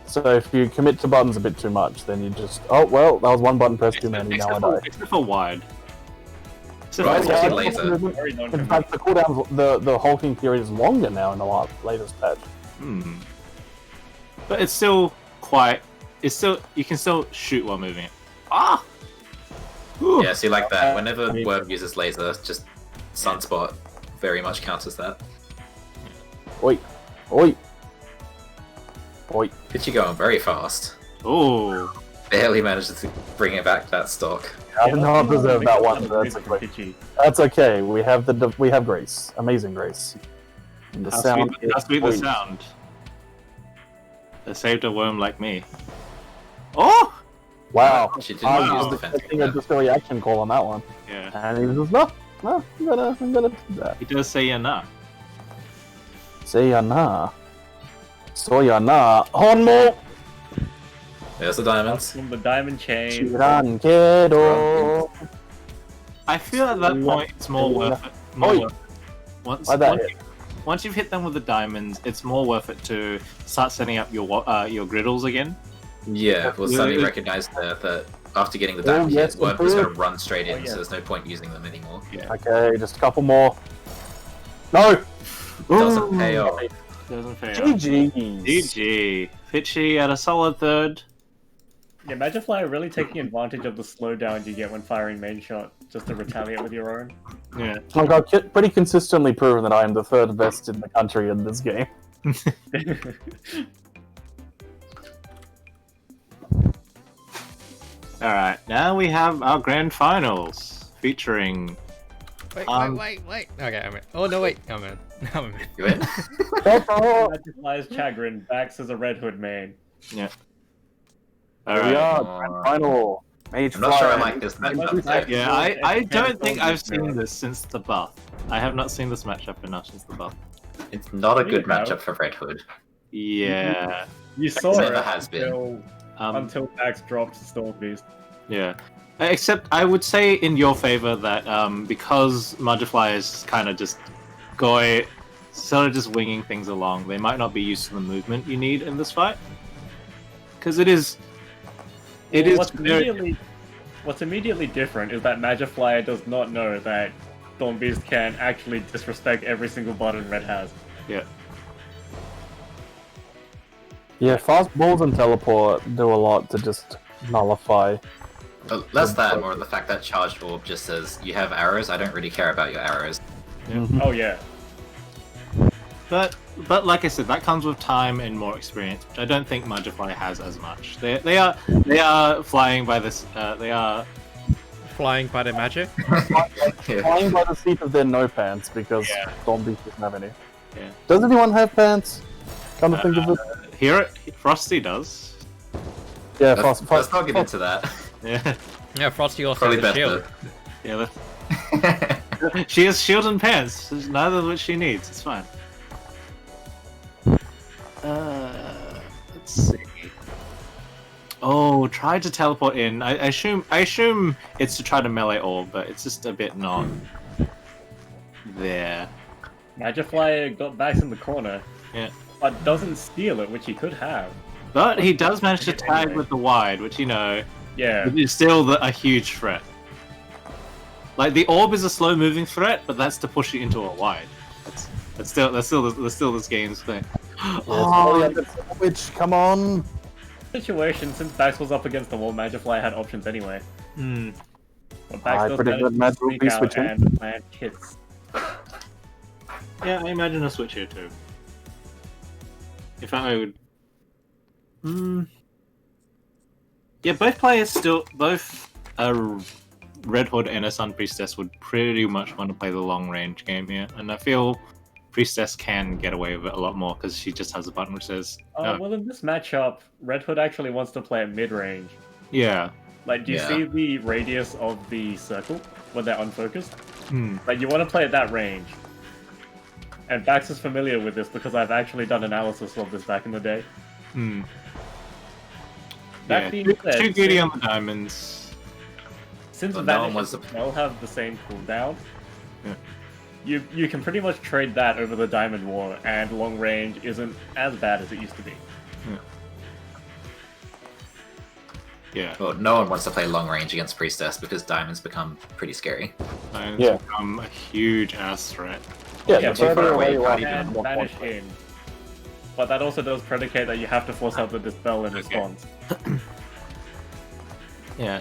So if you commit to buttons a bit too much, then you just that was one button press too many. Now I die. Except for wide. Except Right, for especially wide. laser. Very non In fact, the cooldowns, the hulking period is longer now in the latest patch. Hmm. But it's still quite. It's still you can still shoot while moving it. Ah. Ooh. Yeah, see, like that. Whenever me Worm uses laser, just sunspot very much counters that. Oi, oi, oi. Pitchy going very fast. Ooh. Barely manages to bring it back to that stock. I did not deserve that one. But that's okay. Pitchy. That's okay. We have Grace, amazing Grace. And the How sound. sweet, how is sweet the sweet. sound. They saved a worm like me. Oh. Wow. She didn't I use was defense. expecting just a reaction call on that one, Yeah. and he was just no, I'm gonna do that. He does say enough. Say ya na. So ya na. Honmo. There's the diamonds. From the diamond chain. Chiran kedo. I feel at that point it's more worth it. More Oi. worth it. Once, Why'd that once, hit? you- once you've hit them with the diamonds, it's more worth it to start setting up your griddles again. Yeah, we'll Yeah, suddenly it- recognize that after getting the Oh, diamond yes, hit, Worm was improve. going to run straight in, Oh, yeah. so there's no point using them anymore. Okay, just a couple more. No. Doesn't pay off. Doesn't fail. GG's. GG. Fitchy at a solid third. Yeah, Magifly really taking advantage of the slowdown you get when firing main shot, just to retaliate with your own. Yeah. Like, I've pretty consistently proven that I am the third best in the country in this game. Alright, now we have our grand finals featuring. Wait, Um, wait. Okay, I'm in. Oh no, wait, I'm in. I'm in. You in? Magifly's Chagrin backs as a Red Hood main. Here we Alright. are, grand final. Mage I'm not sure I Fly. like this matchup. though. Yeah, I don't think I've seen this since the buff. I have not seen this matchup enough since the buff. It's not a good There you go. matchup for Red Hood. Yeah. You saw Never it has been. until Dax dropped Storm Beast. Yeah. Except I would say in your favor that because Magifly is kind of just going, sort of just winging things along, they might not be used to the movement you need in this fight. Because it is very, What's immediately different is that Magifly does not know that Storm Beast can actually disrespect every single button Red has. yeah. Yeah, fast balls and teleport do a lot to just nullify. But less that, more the fact that Charged Orb just says, you have arrows, I don't really care about your arrows. Oh yeah. But like I said, that comes with time and more experience, which I don't think Magifly has as much. They are flying by this. They are. Flying by the magic. Yeah. Flying by the seat of their no pants because Yeah. Zombie doesn't have any. Yeah. Does anyone have pants? Come to think of it. Here, Frosty does. Yeah, Let's not get into that. Yeah. Yeah, Frosty also Probably has a shield. better. Yeah. She has shield and pants. Neither of which she needs. It's fine. Let's see. Oh, try to teleport in. I assume it's to try to melee orb, but it's just a bit not there. Magifly got Bax in the corner. Yeah. But doesn't steal it, which he could have. But he does manage to tag with the wide, which Yeah. is still a huge threat. Like the orb is a slow-moving threat, but that's to push you into a wide. That's still this game's thing. Oh, which come on. Situation, since Bax was up against the wall, Magifly had options anyway. Hmm. But Bax I does predict manage that Mad to will sneak be out switching. and plant hits. Yeah, I imagine a switch here too. In fact, I would. Yeah, both Red Hood and a Sun Priestess would pretty much want to play the long range game here, and I feel Priestess can get away with it a lot more because she just has a button which says no. Well, in this matchup, Red Hood actually wants to play at mid-range. Yeah. Like, do you Yeah. see the radius of the circle when they're unfocused? Hmm. Like, you want to play at that range. And Bax is familiar with this because I've actually done analysis of this back in the day. Hmm. That Yeah. being Too said, greedy on the diamonds. since Well, no one Vanish wants and to- Spell have the same cooldown, Yeah. you can pretty much trade that over the Diamond War, and long range isn't as bad as it used to be. Yeah. Well, no one wants to play long range against Priestess because diamonds become pretty scary. Diamonds Yeah. become a huge ass threat. Yeah, Yeah, the too far further away, away you you are, can't the And more Vanish points. in. But that also does predicate that you have to force out the Dispel in Okay. response. Yeah.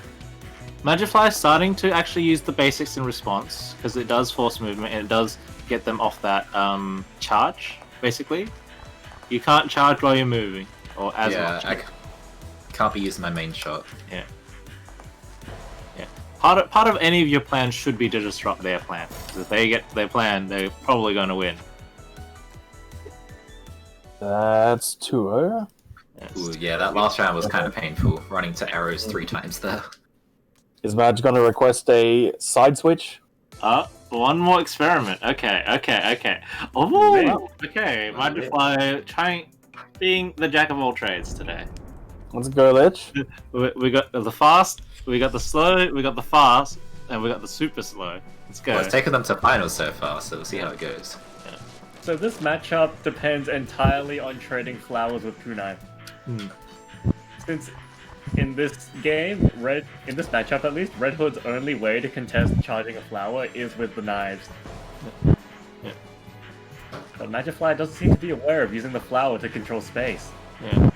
Magifly is starting to actually use the basics in response because it does force movement and it does get them off that charge, basically. You can't charge while you're moving, or as yeah, much. I can't be using my main shot. Yeah. Part of any of your plans should be to disrupt their plan. 'Cause if they get their plan, they're probably going to win. That's 2-0. Yes. Ooh, yeah, that last round was kind of painful, running to arrows 3 times there. Is Madge going to request a side switch? One more experiment. Okay. Oh, okay. Magifly trying being the jack of all trades today. Let's go, Lich. We got the fast, we got the slow, we got the fast, and we got the super slow. Let's go. Well, it's taken them to finals so far, so we'll see how it goes. So this matchup depends entirely on trading flowers with kunai. Hmm. Since in this game, in this matchup at least, Red Hood's only way to contest charging a flower is with the knives. Yeah. But Magifly doesn't seem to be aware of using the flower to control space. Yeah. For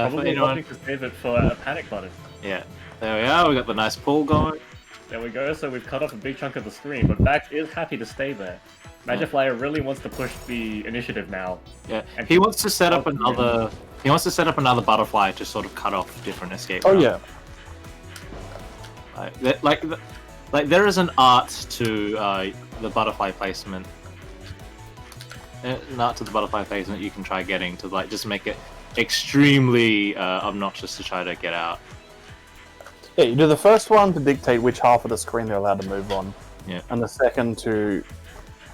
Probably anyone, wanting to save it for a panic button. yeah. There we are. We got the nice pull going. There we go, so we've cut off a big chunk of the screen, but Bax is happy to stay there. Magifly really wants to push the initiative now. Yeah. And He wants to set up Oh, another. He wants to set up another butterfly to sort of cut off different escape. Oh, routes. yeah. Like there is an art to the butterfly placement. An art to the butterfly placement you can try getting to like just make it extremely obnoxious to try to get out. Yeah, you do the first one to dictate which half of the screen they're allowed to move on. Yeah. And the second to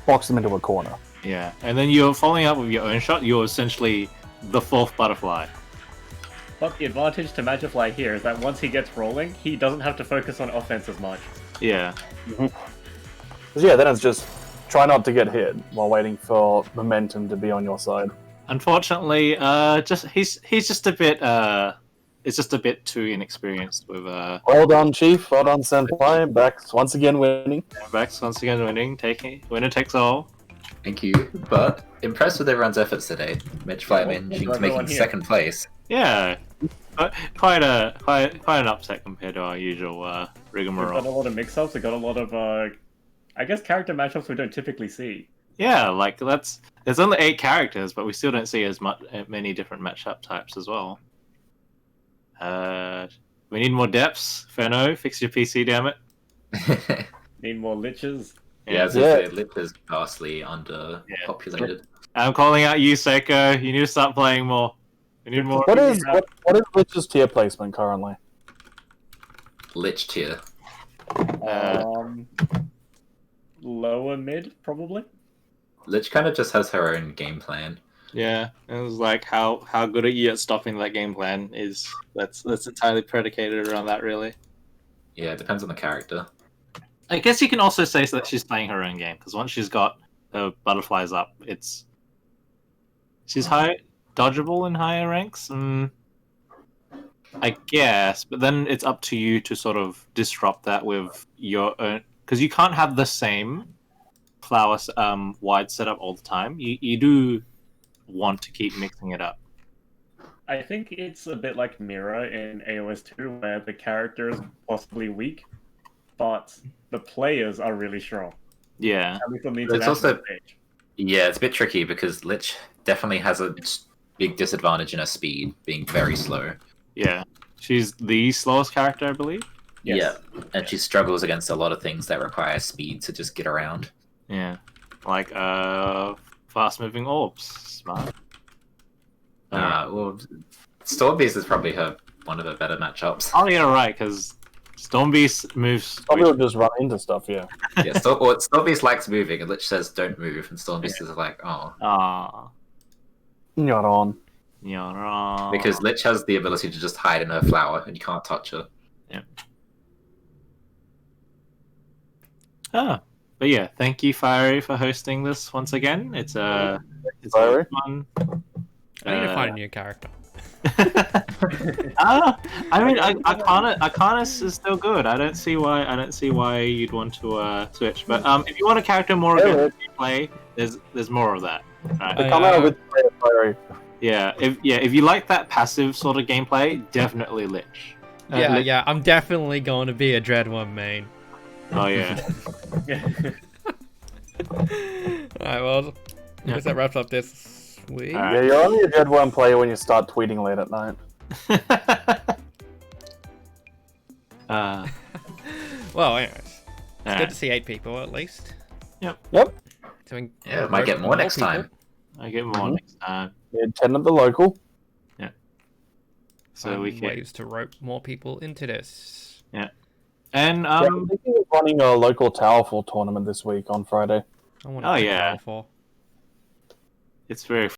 box them into a corner. Yeah, and then you're following up with your own shot. You're essentially the fourth butterfly. But the advantage to Magifly here is that once he gets rolling, he doesn't have to focus on offense as much. Yeah, 'Cause, yeah, then it's just try not to get hit while waiting for momentum to be on your side. unfortunately, he's just a bit it's just a bit too inexperienced with Well done, Chief. Well done, Senpai. Bax once again winning. Vex once again winner takes all. Thank you, but impressed with everyone's efforts today. Magifly managing to make everyone it here. second place. Yeah, quite an upset compared to our usual We've got a rigmarole. lot of mix-ups, we've got a lot of, I guess, character matchups we don't typically see. Yeah, like there's only 8 characters, but we still don't see as many different matchup types as well. We need more depths. Ferno, fix your PC, damn it. Need more liches. Yeah, as I Yeah. said, Lip is vastly underpopulated. I'm calling out you, Seiko. You need to start playing more. We need more. What is Lich's tier placement currently? Lich tier. Lower mid, probably. Lich kind of just has her own game plan. Yeah, it was like how good are you at stopping that game plan is that's entirely predicated around that, really. Yeah, it depends on the character. I guess you can also say that she's playing her own game because once she's got her butterflies up, she's high dodgeable in higher ranks. I guess, but then it's up to you to sort of disrupt that with your own, because you can't have the same flower wide setup all the time. You do want to keep mixing it up. I think it's a bit like Mira in AOS 2, where the character is possibly weak, but the players are really strong. Yeah, At least on the But it's international also- stage. Yeah, it's a bit tricky because Lich definitely has a big disadvantage in her speed, being very slow. yeah. She's the slowest character, I believe. Yes. Yeah, and she struggles against a lot of things that require speed to just get around. Yeah, like fast-moving orbs. Smart. Well, Stormbeast is probably one of her better matchups. Oh, yeah, right, because Stormbeast moves. Some people just run into stuff, yeah. Yeah, Stormbeast likes moving, and Lich says don't move, and Stormbeast is like, oh. Ah, Not on. you're wrong. Because Lich has the ability to just hide in her flower, and you can't touch her. But yeah, thank you, Fiery, for hosting this once again. It's Fiery. fun. I need to find a new character. I mean, Arcanus is still good. I don't see why you'd want to switch. But if you want a character more against gameplay, there's more of that. Right? Come out with Fiery. Yeah, if you like that passive sort of gameplay, definitely Lich. Yeah, I'm definitely going to be a Dread One main. Oh yeah. Alright, well, I guess that wraps up this week. Alright. Yeah, you're only a Dread 1 player when you start tweeting late at night. Well, anyways, it's good Alright. to see 8 people at least. Yep. So we Yeah, might get more next people. time. I get more next time, We had 10 at the local. so we Find can. ways to rope more people into this. And Yeah, I'm thinking of running a local Towerfall tournament this week on Friday. I want Oh, to yeah. for. it's very